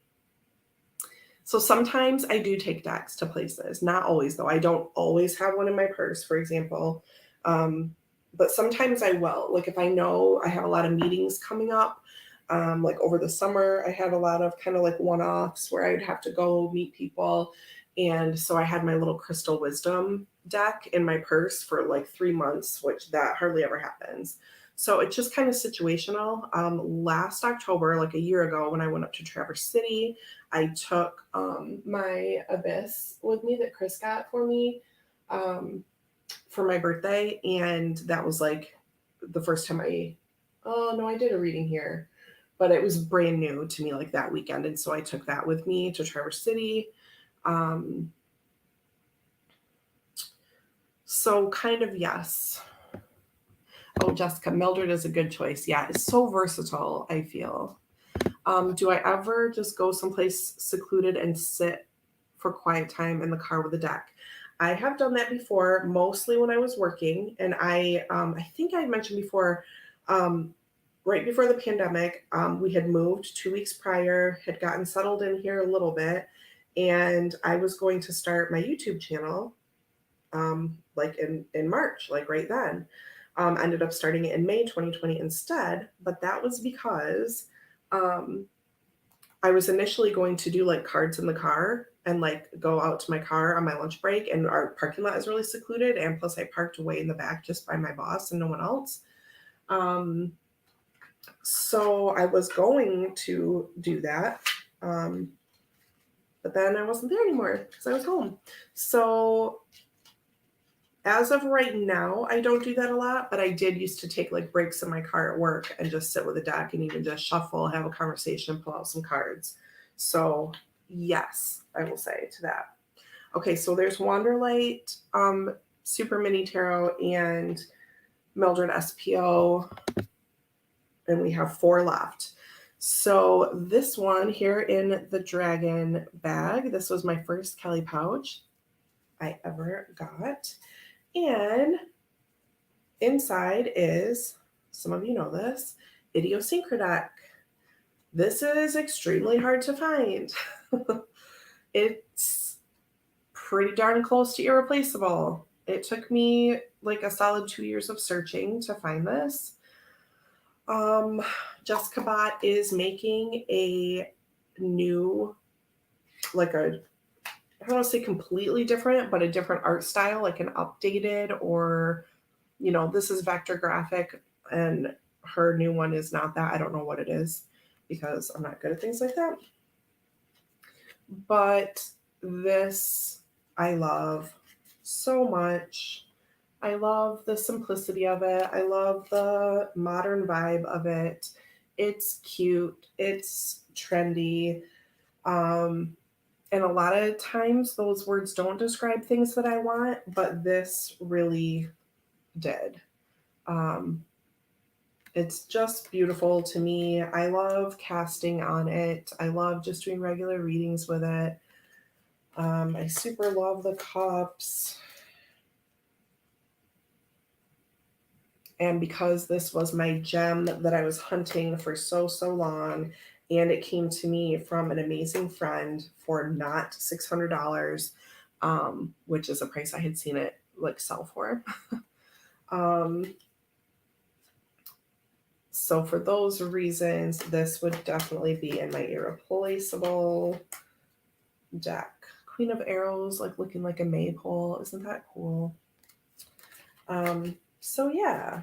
So sometimes I do take decks to places. Not always, though. I don't always have one in my purse, for example. But sometimes I will. Like if I know I have a lot of meetings coming up, like over the summer, I had a lot of kind of like one-offs where I'd have to go meet people. And so I had my little Crystal Wisdom deck in my purse for like 3 months, which that hardly ever happens. So it's just kind of situational. Last October, like a year ago, when I went up to Traverse City, I took my Abyss with me that Chris got for me for my birthday. And that was like the first time I did a reading here, but it was brand new to me like that weekend. And so I took that with me to Traverse City. So kind of, yes. Oh, Jessica, Mildred is a good choice. Yeah, it's so versatile, I feel. Do I ever just go someplace secluded and sit for quiet time in the car with a deck? I have done that before, mostly when I was working. And I think I mentioned before, right before the pandemic, we had moved 2 weeks prior, had gotten settled in here a little bit. And I was going to start my YouTube channel like in March, like right then. Ended up starting it in May 2020 instead, but that was because I was initially going to do like cards in the car and like go out to my car on my lunch break, and our parking lot is really secluded, and plus I parked way in the back just by my boss and no one else. So I was going to do that, but then I wasn't there anymore because I was home. So as of right now, I don't do that a lot, but I did used to take like breaks in my car at work and just sit with a deck and even just shuffle, have a conversation, pull out some cards. So yes, I will say to that. Okay, so there's Wanderlight, Super Mini Tarot, and Mildred SPO, and we have 4 left. So this one here in the dragon bag, this was my first Kelly pouch I ever got. And inside is, some of you know this, Idiosyncradeck. This is extremely hard to find. It's pretty darn close to irreplaceable. It took me like a solid 2 years of searching to find this. Jessica Bott is making a new, like a, I don't want to say completely different, but a different art style, like an updated, or, you know, this is vector graphic and her new one is not that. I don't know what it is because I'm not good at things like that. But this I love so much. I love the simplicity of it. I love the modern vibe of it. It's cute. It's trendy. And a lot of times those words don't describe things that I want, but this really did. It's just beautiful to me. I love casting on it. I love just doing regular readings with it. I super love the cups. And because this was my gem that I was hunting for so long, and it came to me from an amazing friend for not $600, which is a price I had seen it like sell for. So for those reasons, this would definitely be in my irreplaceable deck. Queen of Arrows, like looking like a maypole. Isn't that cool? So yeah,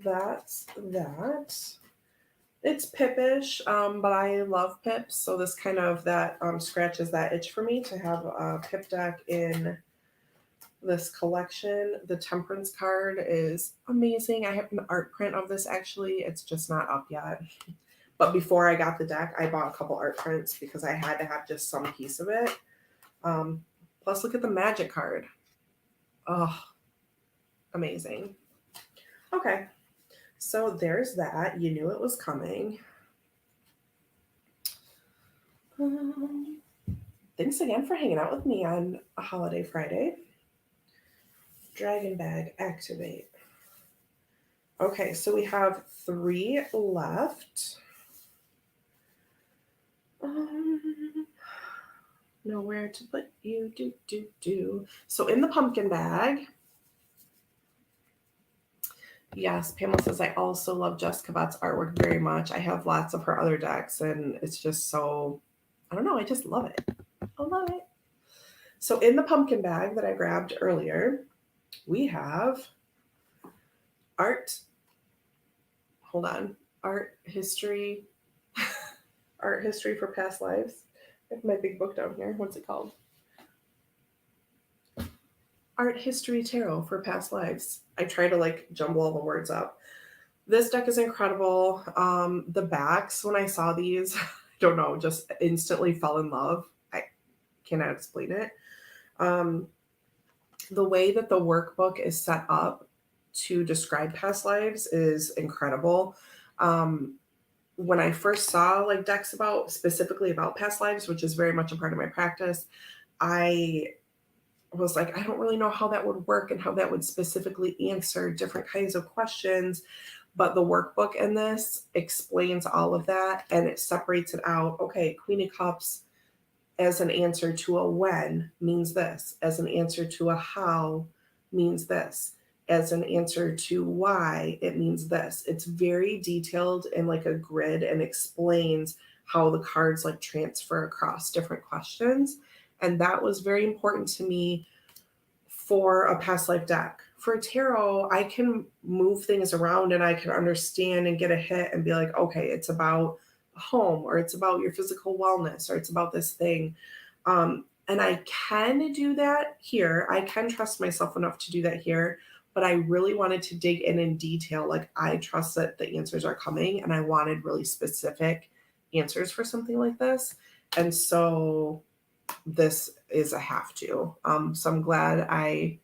that's that. It's Pippish, but I love Pips, so this kind of that scratches that itch for me to have a Pip deck in this collection. The Temperance card is amazing. I have an art print of this actually. It's just not up yet. But before I got the deck, I bought a couple art prints because I had to have just some piece of it. Plus, look at the Magic card. Oh, amazing. Okay, so there's that. You knew it was coming. Thanks again for hanging out with me on a holiday Friday. Dragon bag, activate. Okay, so we have 3 left. Nowhere to put you, do. So in the pumpkin bag, yes, Pamela says, I also love Jessica Bott's artwork very much. I have lots of her other decks, and it's just so, I don't know, I just love it. I love it. So in the pumpkin bag that I grabbed earlier, we have art history, art history for past lives. I have my big book down here. What's it called? Art History Tarot for Past Lives. I try to like jumble all the words up. This deck is incredible. The backs, when I saw these, I don't know, just instantly fell in love. I cannot explain it. The way that the workbook is set up to describe past lives is incredible. When I first saw like decks specifically about past lives, which is very much a part of my practice, I was like, I don't really know how that would work and how that would specifically answer different kinds of questions. But the workbook in this explains all of that, and it separates it out. Okay, Queen of Cups as an answer to a when means this. As an answer to a how means this. As an answer to why, it means this. It's very detailed in like a grid and explains how the cards like transfer across different questions. And that was very important to me for a past life deck. For a tarot, I can move things around and I can understand and get a hit and be like, okay, it's about a home, or it's about your physical wellness, or it's about this thing. And I can do that here. I can trust myself enough to do that here. But I really wanted to dig in detail. Like, I trust that the answers are coming, and I wanted really specific answers for something like this. And so this is a have to. So I'm glad I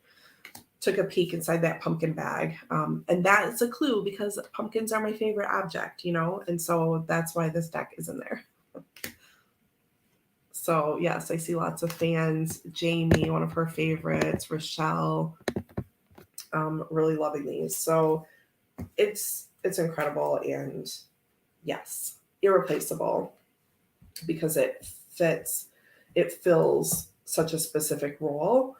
took a peek inside that pumpkin bag. And that is a clue because pumpkins are my favorite object, and so that's why this deck is in there. So yes, I see lots of fans. Jamie, one of her favorites, Rochelle, really loving these. So it's incredible, and yes, irreplaceable because it fills such a specific role.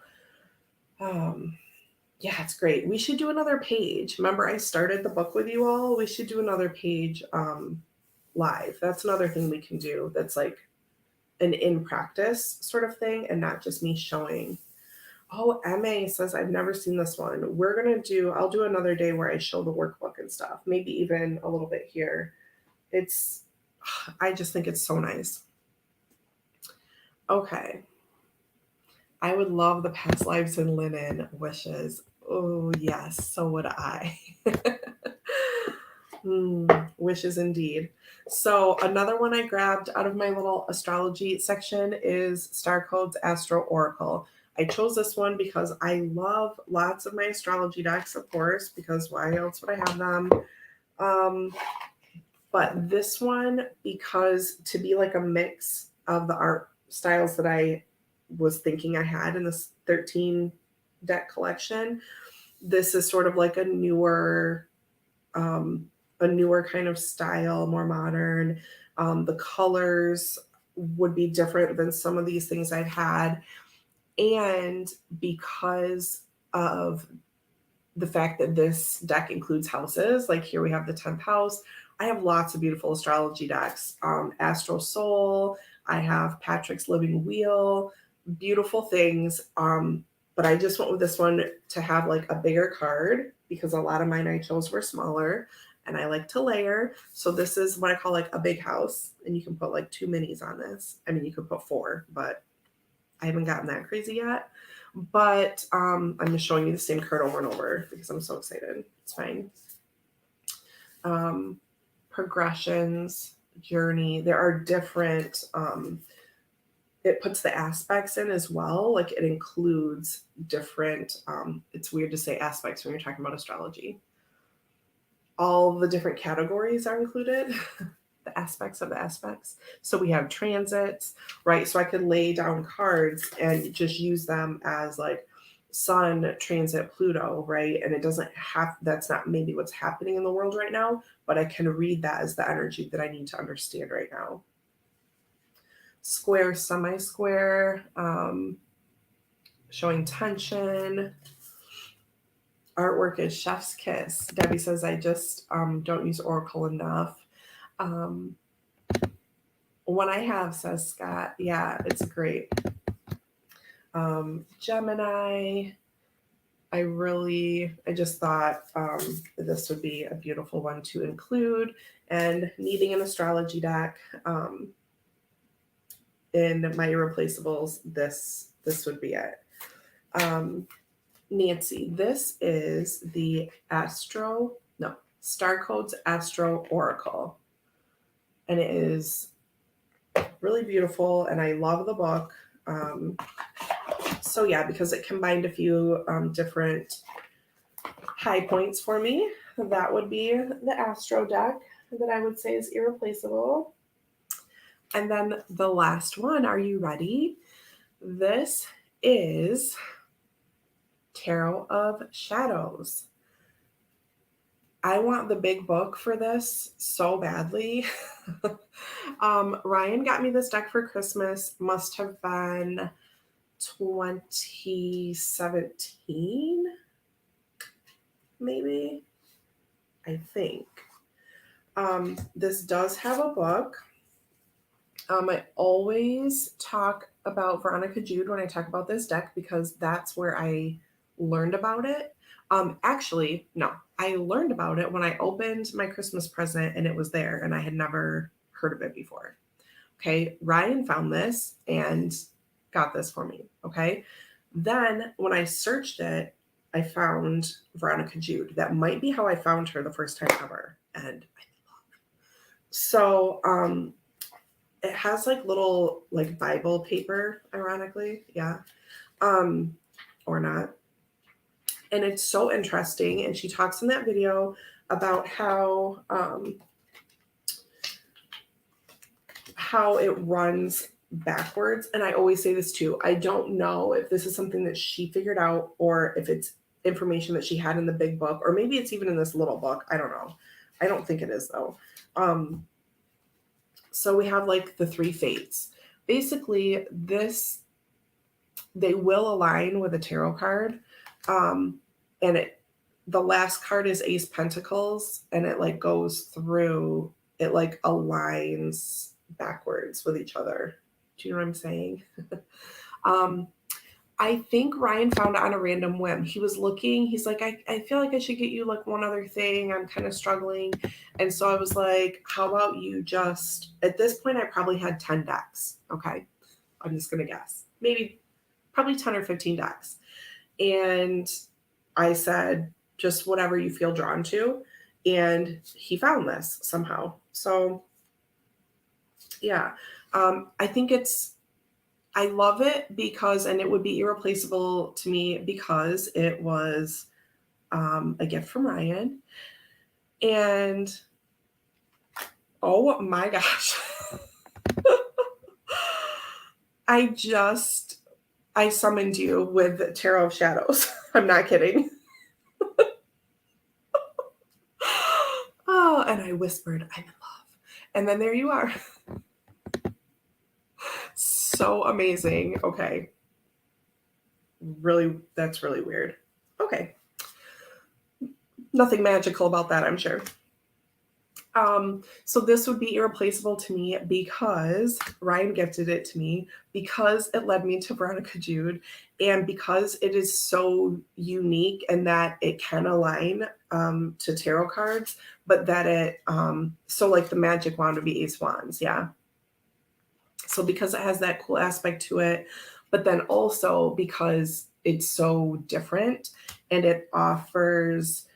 Yeah, it's great. We should do another page. Remember, I started the book with you all. We should do another page live. That's another thing we can do that's like an in practice sort of thing, and not just me showing. Oh, MA says, I've never seen this one. I'll do another day where I show the workbook and stuff, maybe even a little bit here. I just think it's so nice. Okay. I would love the past lives in linen wishes. Oh, yes, so would I. Wishes indeed. So another one I grabbed out of my little astrology section is Starcodes Astro Oracle. I chose this one because I love lots of my astrology decks, of course, because why else would I have them? But this one, because to be like a mix of the art styles that I was thinking I had in this 13 deck collection, this is sort of like a newer kind of style, more modern. The colors would be different than some of these things I've had. And because of the fact that this deck includes houses, like here we have the 10th house, I have lots of beautiful astrology decks. Astro Soul, I have Patrick's Living Wheel, beautiful things. But I just went with this one to have like a bigger card because a lot of mine I chose were smaller, and I like to layer. So this is what I call like a big house, and you can put like 2 minis on this. I mean, you could put 4, but I haven't gotten that crazy yet. But I'm just showing you the same card over and over because I'm so excited. It's fine. Progressions, journey. There are different, it puts the aspects in as well. Like it includes different, it's weird to say aspects when you're talking about astrology. All the different categories are included, the aspects of the aspects. So we have transits, right? So I could lay down cards and just use them as like Sun transit Pluto, right? And it doesn't have, that's not maybe what's happening in the world right now, but I can read that as the energy that I need to understand right now. Square, semi-square, showing tension. Artwork is chef's kiss. Debbie says, I just don't use Oracle enough. One I have, says Scott. Yeah, it's great. Gemini. I just thought this would be a beautiful one to include. And needing an astrology deck in my irreplaceables, this would be it. Nancy, this is the Starcodes Astro Oracle. And it is really beautiful, and I love the book. So yeah, because it combined a few different high points for me, that would be the Astro deck that I would say is irreplaceable. And then the last one, are you ready? This is Tarot of Shadows. I want the big book for this so badly. Ryan got me this deck for Christmas. Must have been 2017, maybe. I think. This does have a book. I always talk about Veronica Jude when I talk about this deck because that's where I learned about it. Actually, no, I learned about it when I opened my Christmas present and it was there and I had never heard of it before. Okay, Ryan found this and got this for me. Okay, then when I searched it, I found Veronica Jude. That might be how I found her the first time ever. And I love it. So it has like little like Bible paper, ironically. Yeah. Or not. And it's so interesting. And she talks in that video about how it runs backwards. And I always say this too. I don't know if this is something that she figured out or if it's information that she had in the big book, or maybe it's even in this little book. I don't know. I don't think it is though. So we have like the 3 fates. Basically, they will align with a tarot card. And the last card is Ace Pentacles, and it like goes through, it like aligns backwards with each other. Do you know what I'm saying? I think Ryan found it on a random whim. He was looking, he's like, I feel like I should get you like one other thing. I'm kind of struggling. And so I was like, how about you just, at this point, I probably had 10 decks. Okay. I'm just going to guess. Probably 10 or 15 decks. And I said, just whatever you feel drawn to. And he found this somehow. So yeah, I think I love it because, and it would be irreplaceable to me because it was a gift from Ryan. And oh my gosh, I summoned you with Tarot of Shadows. I'm not kidding. Oh, and I whispered, I'm in love. And then there you are. So amazing. Okay. Really, that's really weird. Okay. Nothing magical about that, I'm sure. So this would be irreplaceable to me because Ryan gifted it to me, because it led me to Veronica Jude, and because it is so unique and that it can align to tarot cards, but that it, so like the magic wand would be Ace Wands, yeah. So because it has that cool aspect to it, but then also because it's so different, and it offers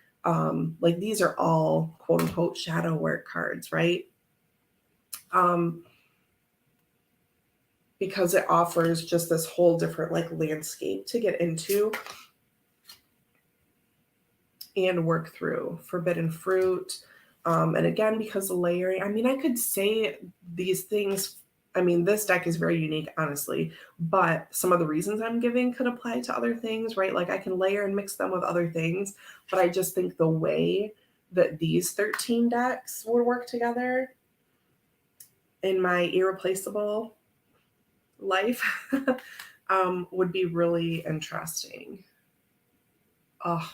like these are all quote unquote shadow work cards, right? Because it offers just this whole different like landscape to get into and work through. Forbidden fruit. And again, because of layering, I mean, I could say these things. I mean, this deck is very unique, honestly, but some of the reasons I'm giving could apply to other things, right? Like I can layer and mix them with other things, but I just think the way that these 13 decks would work together in my irreplaceable life would be really interesting. Oh,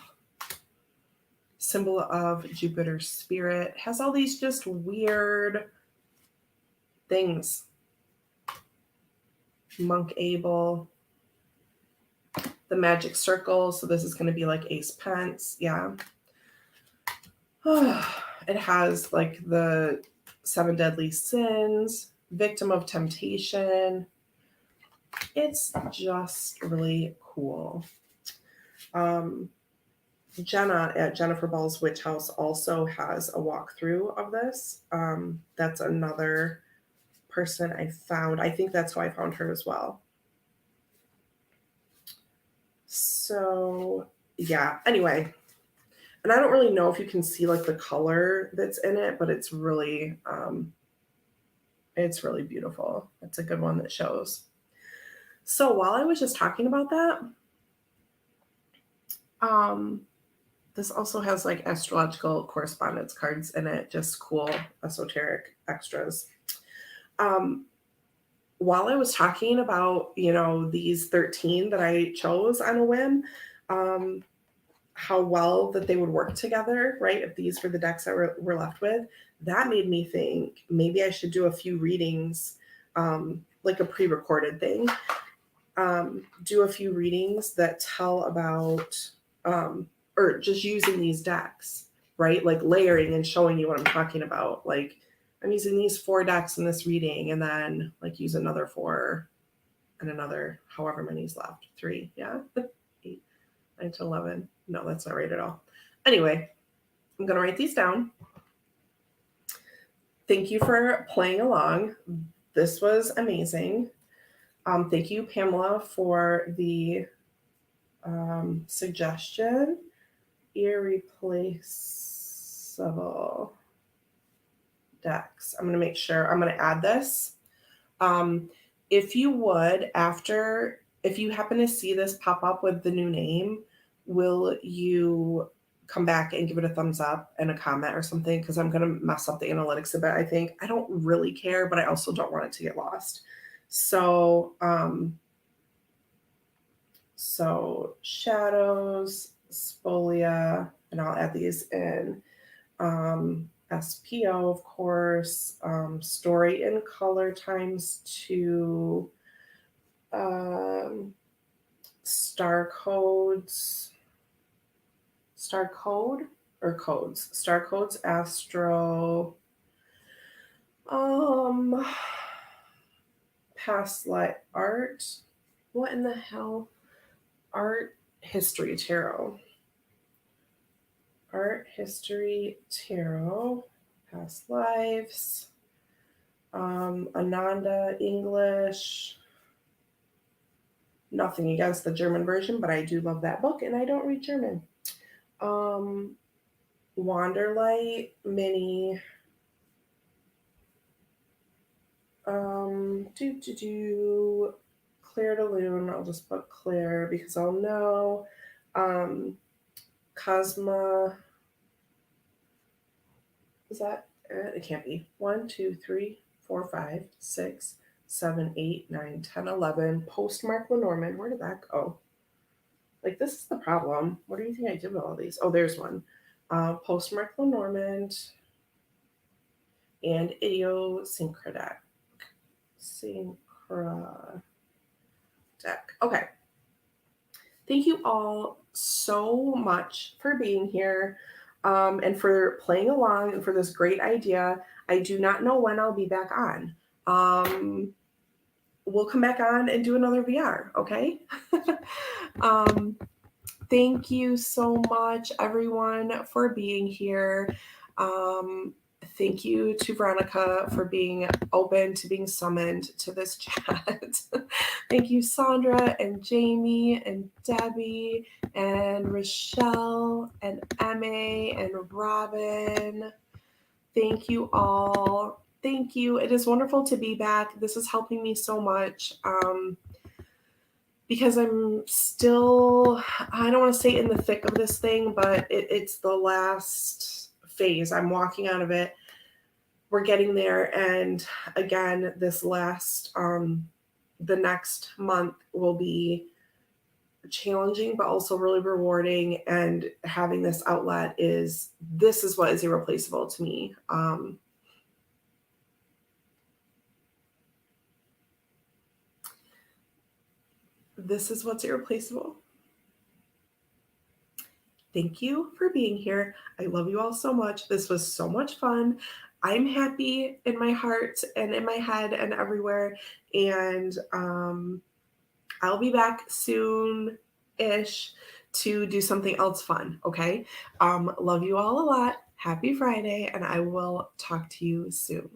symbol of Jupiter's spirit has all these just weird things. Monk Abel, the magic circle. So this is going to be like Ace Pence. Yeah. It has like the 7 deadly sins, victim of temptation. It's just really cool. Jenna at Jennifer Ball's Witch House also has a walkthrough of this. That's another person I found. I think that's how I found her as well. So yeah, anyway, and I don't really know if you can see like the color that's in it, but it's really beautiful. It's a good one that shows. So while I was just talking about that, this also has like astrological correspondence cards in it, just cool esoteric extras. While I was talking about, these 13 that I chose on a whim, how well that they would work together, right? If these were the decks that we're left with, that made me think maybe I should do a few readings, like a pre-recorded thing, do a few readings that tell about, or just using these decks, right? Like layering and showing you what I'm talking about. Like I'm using these 4 decks in this reading and then like use another 4 and another, however many's left, 3. Yeah. 8, 9 to 11. No, that's not right at all. Anyway, I'm going to write these down. Thank you for playing along. This was amazing. Thank you, Pamela, for the suggestion. Irreplaceable decks. I'm going to make sure I'm going to add this. If you would, if you happen to see this pop up with the new name, will you come back and give it a thumbs up and a comment or something? Because I'm going to mess up the analytics a bit, I think. I don't really care, but I also don't want it to get lost. So, shadows, Spolia, and I'll add these in. SPO, of course, story in color × 2, Starcodes, Starcodes, Astro, past life art, what in the hell? Art History Tarot. Art History Tarot, past lives, Ananda English. Nothing against the German version, but I do love that book, and I don't read German. Wanderlight Mini. Clair to Lune. I'll just put Clair because I'll know. Cosma. Is that it? It can't be. 1, 2, 3, 4, 5, 6, 7, 8, 9, 10, 11. Postmark Lenormand. Where did that go? Like, this is the problem. What do you think I did with all these? Oh, there's one. Postmark Lenormand and Idiosyncradeck. Okay. Thank you all so much for being here, and for playing along and for this great idea. I do not know when I'll be back on. we'll come back on and do another VR, okay? Thank you so much, everyone, for being here. Thank you to Veronica for being open to being summoned to this chat. Thank you, Sandra and Jamie and Debbie and Rochelle and Emma and Robin. Thank you all. Thank you. It is wonderful to be back. This is helping me so much. Because I'm still, I don't want to say in the thick of this thing, but it's the last phase. I'm walking out of it. We're getting there. And again, this last, the next month will be challenging, but also really rewarding. And having this outlet this is what is irreplaceable to me. This is what's irreplaceable. Thank you for being here. I love you all so much. This was so much fun. I'm happy in my heart and in my head and everywhere. And I'll be back soon-ish to do something else fun, okay? Love you all a lot. Happy Friday, and I will talk to you soon.